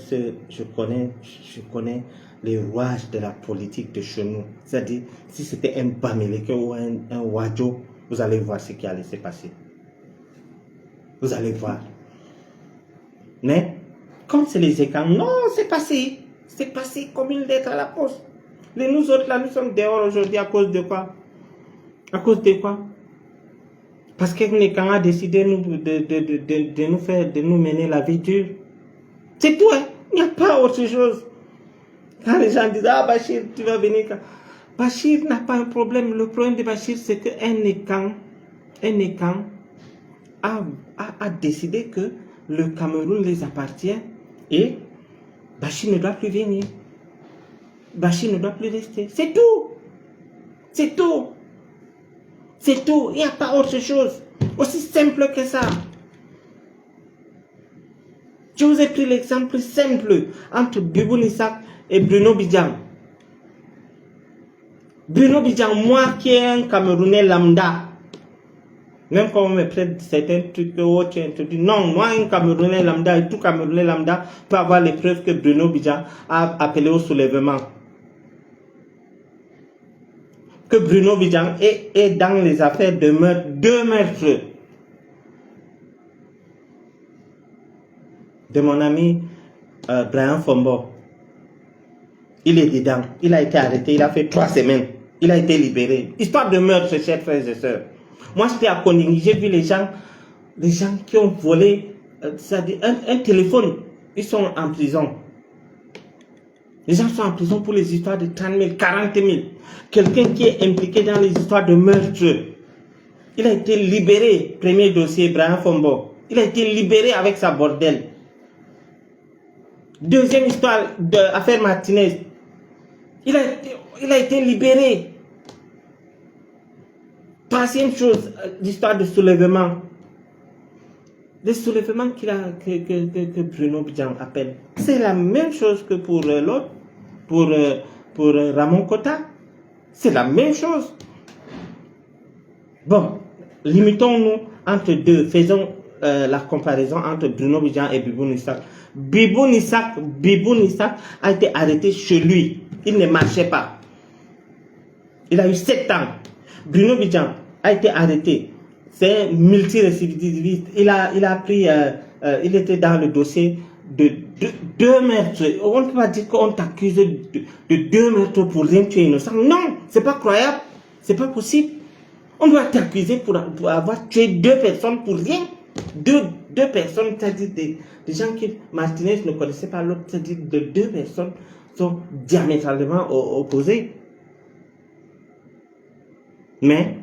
les rouages de la politique de chez nous. C'est-à-dire, si c'était un Bamileke ou un Wadjo, vous allez voir ce qui allait se passer. Vous allez voir. Mais, comme c'est les écrans, non, c'est passé. C'est passé comme une lettre à la poste. Et nous autres, là, nous sommes dehors aujourd'hui à cause de quoi? À cause de quoi? Parce que l'écran a décidé de nous mener la vie dure. C'est tout, hein? Il n'y a pas autre chose. Quand les gens disent, ah, Bachir, tu vas venir quand? Bachir n'a pas un problème. Le problème de Bachir, c'est qu'un écran a décidé que le Cameroun les appartient et Bachir ne doit plus venir. Bachir ne doit plus rester. C'est tout. C'est tout. C'est tout. Il n'y a pas autre chose. Aussi simple que ça. Je vous ai pris l'exemple simple entre Bibou Nissak et Bruno Bidjan. Bruno Bidjan, moi qui est un Camerounais lambda, même quand on me prête certains trucs que tu introduis, non, moi un Camerounais lambda et tout Camerounais lambda peut avoir les preuves que Bruno Bidjan a appelé au soulèvement. Que Bruno Bidjan est dans les affaires de meurtre, 2 meurtres de mon ami Brian Fombo. Il est dedans, il a été arrêté, il a fait 3 semaines, il a été libéré. Histoire de meurtre, chers frères et sœurs. Moi, j'étais à Koningui, j'ai vu les gens qui ont volé un téléphone, ils sont en prison. Les gens sont en prison pour les histoires de 30 000, 40 000. Quelqu'un qui est impliqué dans les histoires de meurtre, il a été libéré. Premier dossier, Brian Fombo. Il a été libéré avec sa bordelle. Deuxième histoire de l'affaire Martinez. Il a été libéré. Troisième chose, l'histoire de soulèvement. Le soulèvement que Bruno Bidjan appelle. C'est la même chose que pour l'autre, pour Ramon Kota. C'est la même chose. Bon, limitons-nous entre deux. Faisons la comparaison entre Bruno Bidjan et Bibou Nissak. Bibou Nissak a été arrêté chez lui. Il ne marchait pas. Il a eu 7 ans. Bruno Bidjan a été arrêté. C'est un multirécidiviste. Il a pris, il était dans le dossier de 2 meurtres. On ne peut pas dire qu'on t'accuse de 2 meurtres pour rien tuer innocent. Non, c'est pas croyable. C'est pas possible. On doit t'accuser pour avoir tué 2 personnes pour rien. Deux personnes, c'est-à-dire des gens qui, Martinez ne connaissait pas l'autre, c'est-à-dire de 2 personnes sont diamétralement opposées. Mais,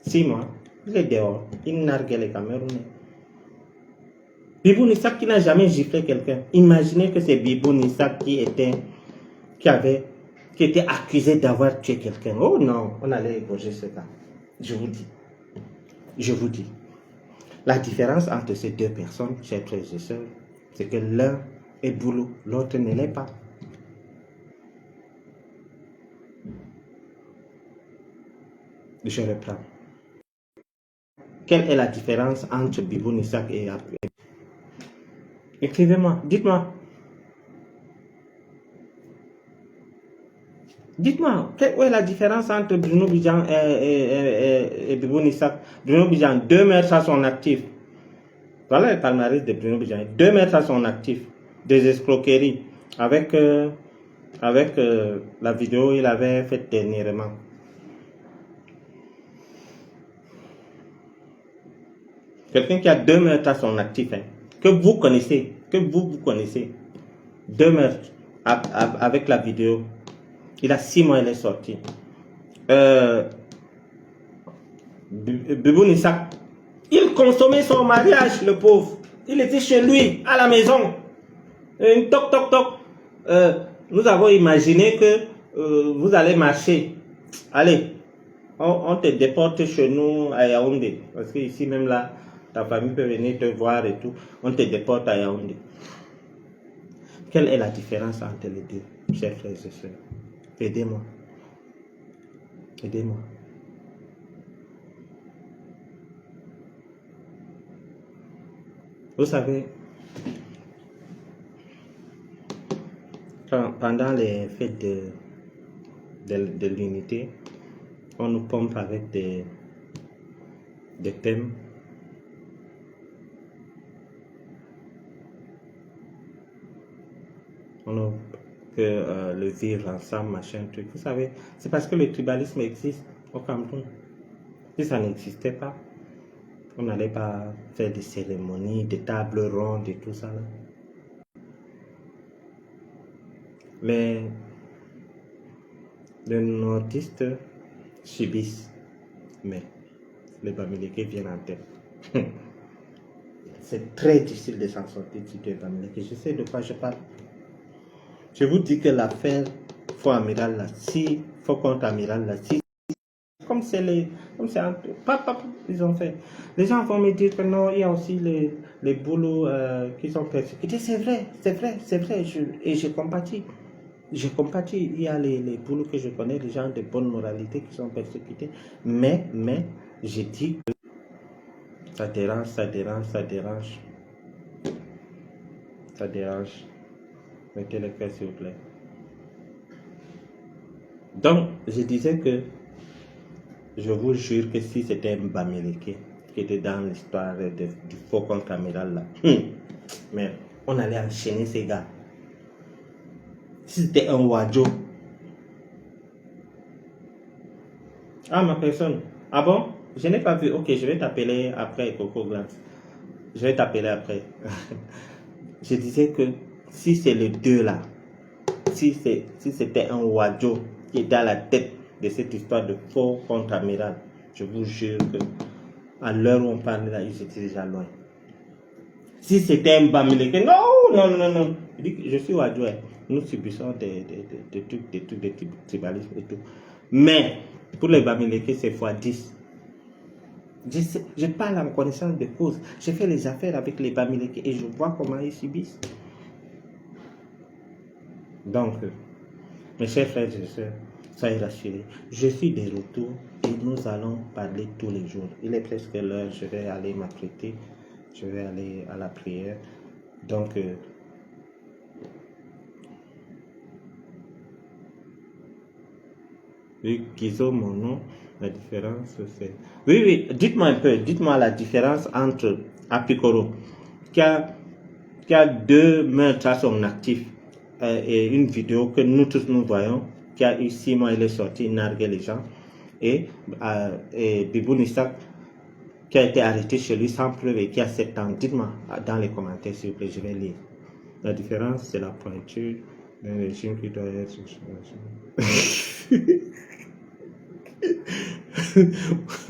6 mois, il est dehors, il nargue les Camerounais. Bibou Nissak qui n'a jamais giflé quelqu'un. Imaginez que c'est Bibou Nissak qui était accusé d'avoir tué quelqu'un. Oh non, on allait ébaucher ce cas. Je vous dis. je vous dis, la différence entre ces deux personnes, chers frères et sœurs, c'est que l'un est boulot, l'autre ne l'est pas. Je reprends. Quelle est la différence entre Biboun Isaac et après? Écrivez-moi, dites-moi. Dites-moi, où est la différence entre Bruno Bidjan et Biboun Isaac? Bruno Bidjan, 2 mètres à son actif. Voilà le palmarès de Bruno Bidjan. 2 mètres à son actif. Des escroqueries. Avec la vidéo qu'il avait faite dernièrement. Quelqu'un qui a 2 meurtres à son actif, hein, que vous connaissez, 2 meurtres avec la vidéo. Il a 6 mois, il est sorti. Biboun Isaac, il consommait son mariage, le pauvre. Il était chez lui, à la maison. Toc, toc, toc. Nous avons imaginé que vous allez marcher. Allez, on te déporte chez nous à Yaoundé. Parce que ici, même là, ta famille peut venir te voir et tout. On te déporte à Yaoundé. Quelle est la différence entre les deux, chers frères et sœurs? Aidez-moi. Aidez-moi. Vous savez, pendant les fêtes de l'unité, on nous pompe avec des thèmes. On a que le vivre ensemble, machin, truc. Vous savez, c'est parce que le tribalisme existe au Cameroun. Si ça n'existait pas, on n'allait pas faire des cérémonies, des tables rondes et tout ça. Là. Mais les nordistes subissent, mais les Bamileke viennent en tête. C'est très difficile de s'en sortir si tu es Bamileke. Je sais de quoi je parle. Je vous dis que l'affaire Faux Amiral là, si Faux contre Amiral là, si comme c'est ils ont fait. Les gens vont me dire que non, il y a aussi les boulots qui sont persécutés. C'est vrai, et je compatis. Je compatis. Il y a les boulots que je connais, les gens de bonne moralité qui sont persécutés. Mais, je dis que ça dérange. Mettez le cœur s'il vous plaît. Donc, je disais que je vous jure que si c'était un Bamileke qui était dans l'histoire du faux contre-amiral là, mais on allait enchaîner ces gars. Si c'était un Wadjo. Ah, ma personne. Ah bon? Je n'ai pas vu. Ok, je vais t'appeler après, Coco Glance. Je vais t'appeler après. Je disais que si c'est les deux là, si c'était un Wadjo qui est dans la tête de cette histoire de faux contre-amiral, je vous jure que à l'heure où on parle là, ils étaient déjà loin. Si c'était un Bamileke, non. Je dis que je suis Wadjo. Nous subissons des trucs de tribalisme et tout. Mais pour les Bamileke, c'est x10. Je parle en connaissance de cause. J'ai fait les affaires avec les Bamileke et je vois comment ils subissent. Donc, mes chers frères et sœurs, soyez rassurés. Je suis de retour et nous allons parler tous les jours. Il est presque l'heure, je vais aller m'apprêter. Je vais aller à la prière. Donc, Guizo, mon nom, la différence c'est... Oui, dites-moi un peu, dites-moi la différence entre Apikoro, qui a 2 meurtres à son actif, et une vidéo que nous tous nous voyons, qui a eu 6 mois, il est sorti, il narguait les gens, et Biboun Isaac, qui a été arrêté chez lui sans preuve et qui a 7 ans. Dites-moi dans les commentaires s'il vous plaît, je vais lire. La différence c'est la pointure d'un régime qui doit être...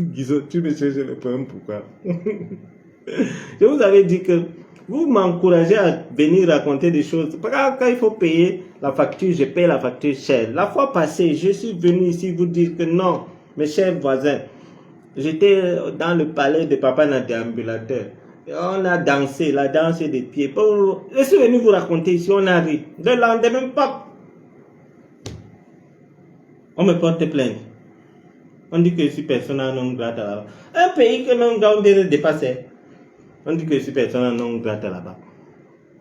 Guizo, tu me cherches le problème, pourquoi? Je vous avais dit que vous m'encouragez à venir raconter des choses. Quand il faut payer la facture, je paye la facture chère. La fois passée, je suis venu ici vous dire que non, mes chers voisins, J'étais dans le palais de Papa dans déambulateur. Et on a dansé, la danse des pieds. Je suis venu vous raconter ici, on a ri. Le lendemain, pop, on me porte plainte. On dit que je suis persona non grata là-bas. Un pays que même on devait dépasser. On dit que je suis persona non grata là-bas.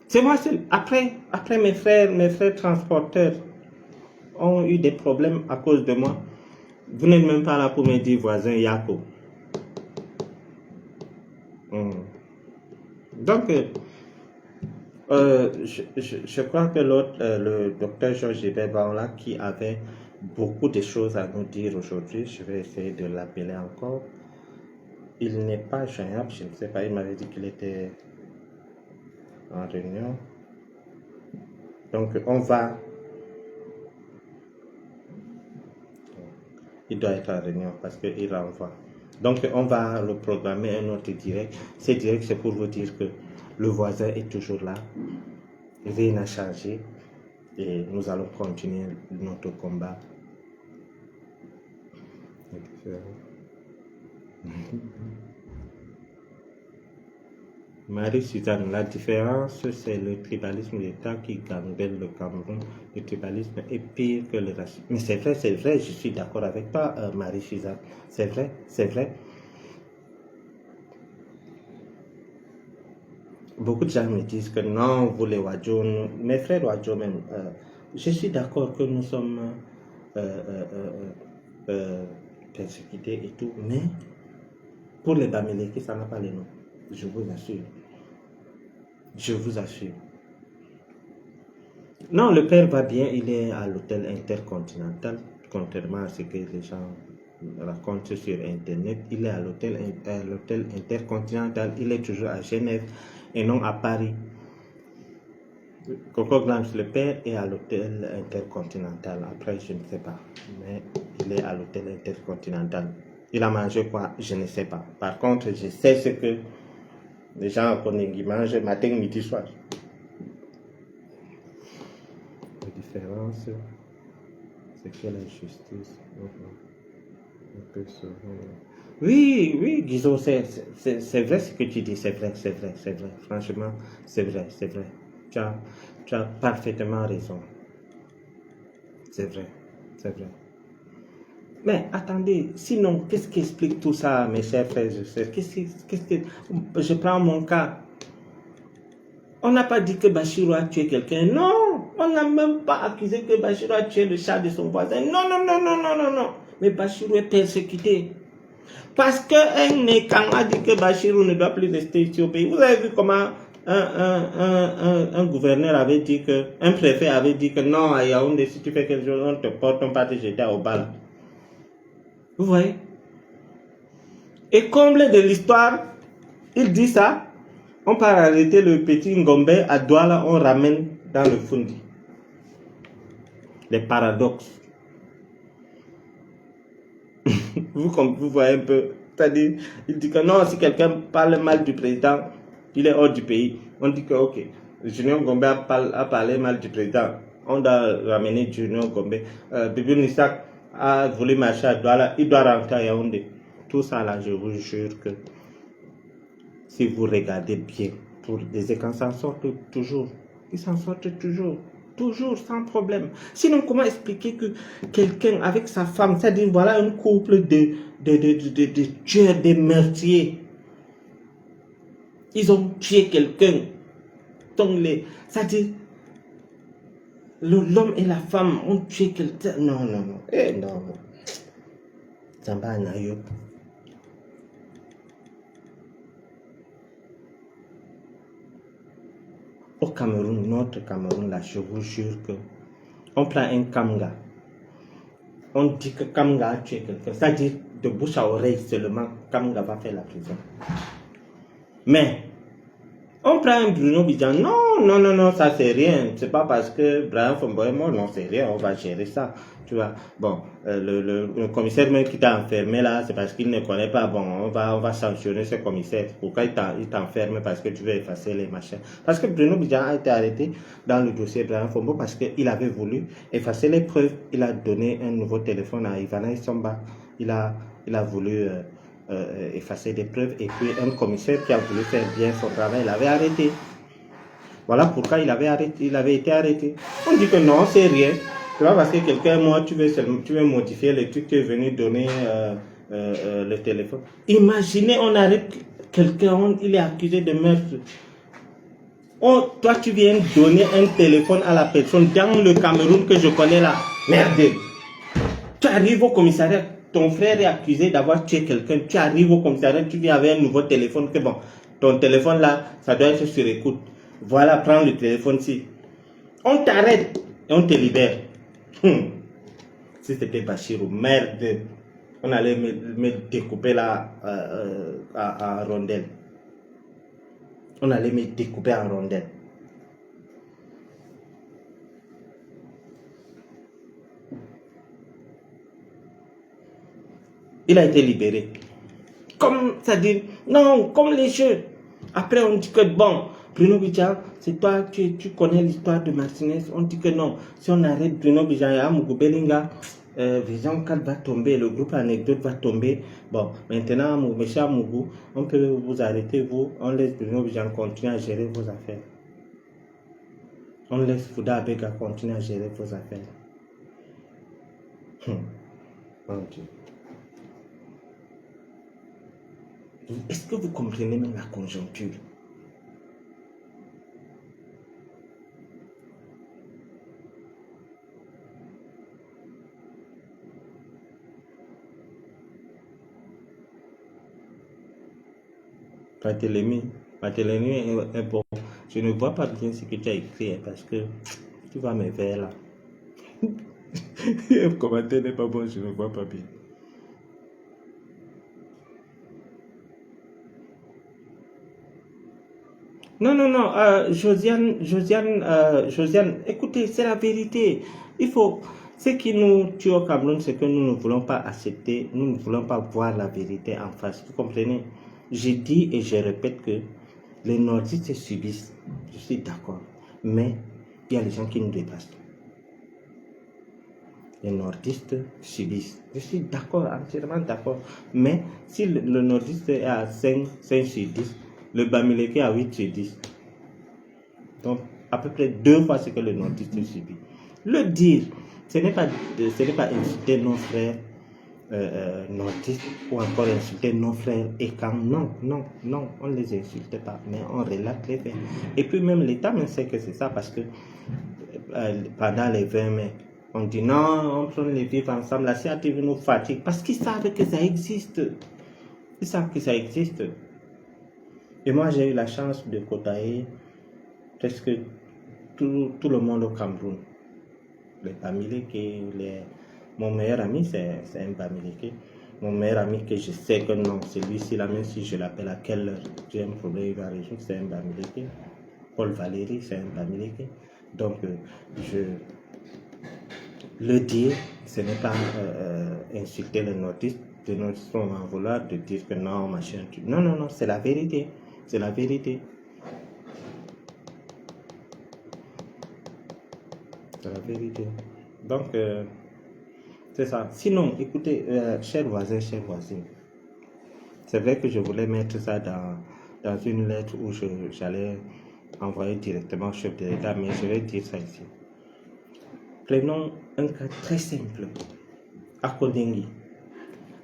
C'est moi seul. Après mes frères transporteurs ont eu des problèmes à cause de moi. Vous n'êtes même pas là pour me dire voisin Yako. Donc, je crois que l'autre, le docteur Georges Gilbert Baola, qui avait beaucoup de choses à nous dire aujourd'hui, je vais essayer de l'appeler encore. Il n'est pas joignable, je ne sais pas, il m'avait dit qu'il était en réunion. Donc, on va... Il doit être en réunion parce qu'il renvoie. Donc, on va le programmer un autre direct. Ce direct, c'est pour vous dire que le voisin est toujours là. Rien n'a changé. Et nous allons continuer notre combat. Marie-Suzanne, la différence, c'est le tribalisme d'État qui gangrène le Cameroun. Le tribalisme est pire que le racisme. Mais c'est vrai, je suis d'accord avec toi, Marie-Suzanne. C'est vrai. Beaucoup de gens me disent que non, vous les Wadjo, mes frères Wadjo même, je suis d'accord que nous sommes persécutés et tout, mais pour les Bamileke, ça n'a pas les noms. Je vous assure. Je vous assure. Non, le père va bien, il est à l'hôtel Intercontinental, contrairement à ce que les gens racontent sur Internet. Il est à l'hôtel Intercontinental, il est toujours à Genève et non à Paris. Coco Glams, le père, est à l'hôtel Intercontinental. Après, je ne sais pas, mais il est à l'hôtel Intercontinental. Il a mangé quoi? Je ne sais pas. Par contre, je sais ce que les gens connaissent, ils mangent matin, midi, soir. La différence, c'est que la justice peut sauver. Oui, Guizot, c'est vrai ce que tu dis, c'est vrai. Franchement, c'est vrai. Tu as parfaitement raison. C'est vrai. Mais attendez, sinon, qu'est-ce qui explique tout ça, mes chers frères et sœurs? Je prends mon cas. On n'a pas dit que Bachirou a tué quelqu'un. Non, on n'a même pas accusé que Bachirou a tué le chat de son voisin. Non. Mais Bachirou est persécuté. Parce qu'un Nékan a dit que Bachirou ne doit plus rester ici au pays. Vous avez vu comment un gouverneur avait dit que, un préfet avait dit que non, à Yaoundé, si tu fais quelque chose, on te porte, on va te jeter au bal. Vous voyez? Et comble de l'histoire, il dit ça, on part arrêter le petit Ngombe à Douala, on ramène dans le Fundi. Les paradoxes. Vous voyez un peu. C'est-à-dire, il dit que non, si quelqu'un parle mal du président, il est hors du pays. On dit que ok, Junior Gombe a parlé mal du président. On doit ramener Junior Gombe. Bibi Nissak a voulu marcher à Douala, il doit rentrer à Yaoundé. Tout ça là, je vous jure que si vous regardez bien, pour les écrans s'en sortent toujours. Ils s'en sortent toujours sans problème. Sinon, comment expliquer que quelqu'un avec sa femme, c'est-à-dire voilà un couple de tueurs, des meurtriers, ils ont tué quelqu'un. C'est-à-dire l'homme et la femme ont tué quelqu'un. Non. Non. Zamba Nayo. Au Cameroun, notre Cameroun, là, je vous jure que on prend un Kamga. On dit que Kamga a tué quelqu'un. C'est-à-dire, de bouche à oreille seulement, Kamga va faire la prison. Mais, on prend un Bruno Bidjan. Non, ça c'est rien. C'est pas parce que Brian Fombo est mort, non, c'est rien, on va gérer ça. Tu vois, bon, le commissaire même qui t'a enfermé là, c'est parce qu'il ne connaît pas. Bon, on va sanctionner ce commissaire. Pourquoi il t'enferme? Parce que tu veux effacer les machins. Parce que Bruno Bidjan a été arrêté dans le dossier Brian Fombo parce qu'il avait voulu effacer les preuves. Il a donné un nouveau téléphone à Ivana Isomba. Il a voulu effacer des preuves. Et puis un commissaire qui a voulu faire bien son travail l'avait arrêté. Voilà pourquoi il avait été arrêté. On dit que non, c'est rien. Tu vois, parce que quelqu'un, moi, tu veux modifier les trucs, tu es venu donner le téléphone. Imaginez, on arrête quelqu'un, il est accusé de meurtre. Toi, tu viens donner un téléphone à la personne dans le Cameroun que je connais là. Merde. Tu arrives au commissariat, ton frère est accusé d'avoir tué quelqu'un. Tu arrives au commissariat, tu viens avec un nouveau téléphone. Que bon, ton téléphone là, ça doit être sur écoute. Voilà, prends le téléphone-ci. On t'arrête et on te libère. Si c'était Bachirou, merde. On allait me découper là en rondelles. On allait me découper en rondelles. Il a été libéré. Comme ça dit, non, comme les jeux. Après, on dit que bon, Bruno Bidjan, c'est toi, tu connais l'histoire de Martinez. On dit que non. Si on arrête Bruno Bidjan et Amougou Belinga, Vision 4 va tomber, le groupe Anecdote va tomber. Bon, maintenant, M. Amougou, on peut vous arrêter, vous. On laisse Bruno Bidjan continuer à gérer vos affaires. On laisse Fouda Abega continuer à gérer vos affaires. Mon Dieu. Est-ce que vous comprenez même la conjoncture? Barthélemy est bon. Je ne vois pas bien ce que tu as écrit parce que tu vas me faire là. Le commentaire n'est pas bon, je ne vois pas bien. Non, Josiane, écoutez, c'est la vérité. Ce qui nous tue au Cameroun, c'est que nous ne voulons pas accepter, nous ne voulons pas voir la vérité en face. Vous comprenez? Je dis et je répète que les nordistes subissent, je suis d'accord, mais il y a les gens qui nous dépassent. Les nordistes subissent. Je suis d'accord, entièrement d'accord. Mais si le nordiste est à 5 sur 10, le Bamileke à 8 sur 10. Donc, à peu près 2 fois ce que le nordiste subit. Le dire, ce n'est pas insulter nos frères nordistes ou encore insulter nos frères écans. Non, on ne les insulte pas, mais on relate les faits. Et puis même l'État même sait que c'est ça parce que pendant les 20 mai, on dit non, on prend les vivre ensemble. La CATV nous fatigue parce qu'ils savent que ça existe. Ils savent que ça existe. Et moi, j'ai eu la chance de côtoyer presque tout le monde au Cameroun. Les Bamileke, mon meilleur ami, c'est un Bamileke. Mon meilleur ami que je sais que non, c'est lui-ci là, même si je l'appelle à quelle heure j'ai un problème, il va résoudre, c'est un Bamileke. Paul Valéry, c'est un Bamileke. Donc, le dire, ce n'est pas insulter les nordistes. Les nordistes vont en vouloir de dire que non, machin. Non, c'est la vérité. C'est la vérité. C'est la vérité. Donc, c'est ça. Sinon, écoutez, chers voisins, chères voisines, c'est vrai que je voulais mettre ça dans une lettre où j'allais envoyer directement au chef de l'État, mais je vais dire ça ici. Prenons un cas très simple. À Kodengi,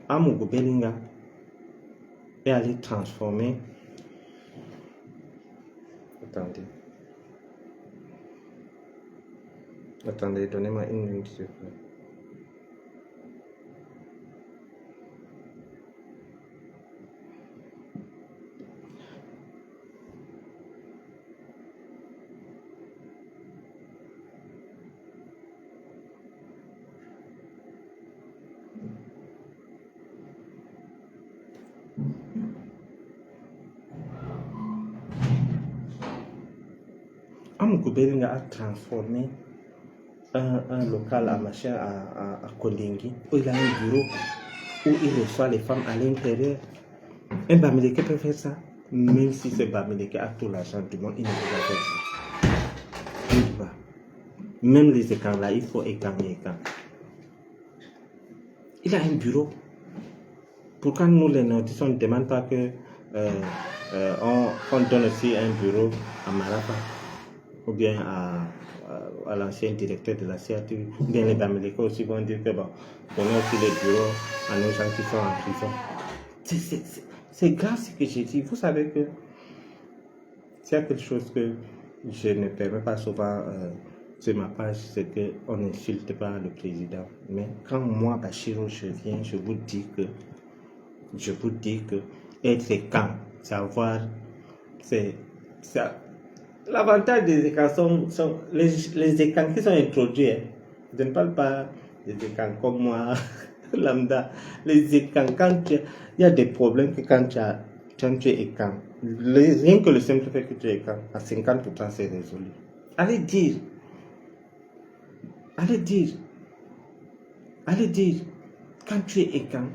Amougou Belinga est allé transformer. Attendez, donnez-moi une minute, s'il vous plaît. Amougou Belinga a transformé un local à machin à Kodengi, où il a un bureau où il reçoit les femmes à l'intérieur. Un Bamileke peut faire ça, même si ce Bamileke a tout l'argent du monde, il ne peut pas faire ça. Il ne peut pas. Même les écrans là, il faut écran. Il a un bureau. pourquoi nous les nordistes, on ne demande pas que on donne aussi un bureau à Marapa ou bien à l'ancien directeur de la CAT, ou bien les Américains aussi vont dire que bon, donnez aussi les bureaux à nos gens qui sont en prison. C'est grave ce que j'ai dit. Vous savez que s'il y a quelque chose que je ne permets pas souvent sur ma page, c'est qu'on n'insulte pas le président. Mais quand moi, Bachirou, je viens, je vous dis que être écan, savoir, c'est ça. L'avantage des écans sont les écans qui sont introduits. Hein. Je ne parle pas des écans comme moi, lambda. Les écans, il y a des problèmes que quand tu es écan, rien que le simple fait que tu es écan, à 50% c'est résolu. Allez dire, quand tu es écan,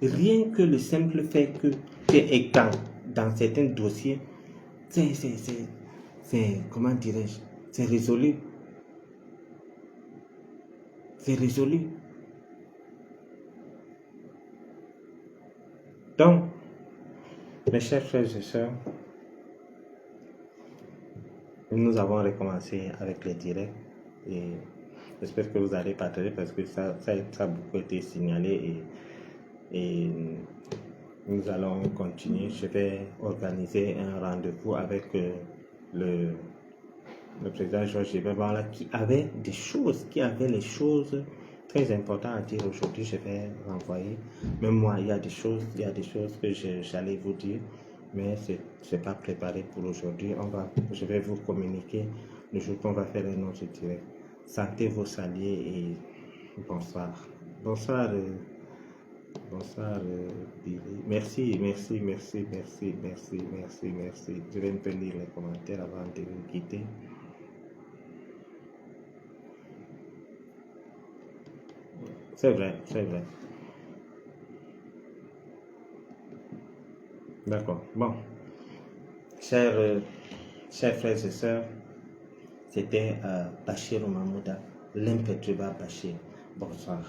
rien que le simple fait que tu es écan dans certains dossiers, c'est comment dirais-je, c'est résolu. C'est résolu. Donc, mes chers frères et sœurs, nous avons recommencé avec les directs et j'espère que vous allez partager parce que ça a beaucoup été signalé et nous allons continuer. Je vais organiser un rendez-vous avec le président Georges Bébala qui avait les choses très importantes à dire aujourd'hui. Je vais renvoyer. Même moi, il y a des choses que j'allais vous dire, mais c'est pas préparé pour aujourd'hui. Je vais vous communiquer le jour qu'on va faire un autre direct. Santé vos alliés et bonsoir. Bonsoir. Billy. Merci. Je vais un peu lire les commentaires avant de vous quitter. C'est vrai. D'accord. Bon. Chers frères et sœurs, c'était Bachir Mahmouda, l'imperturbable Bachir. Bonsoir.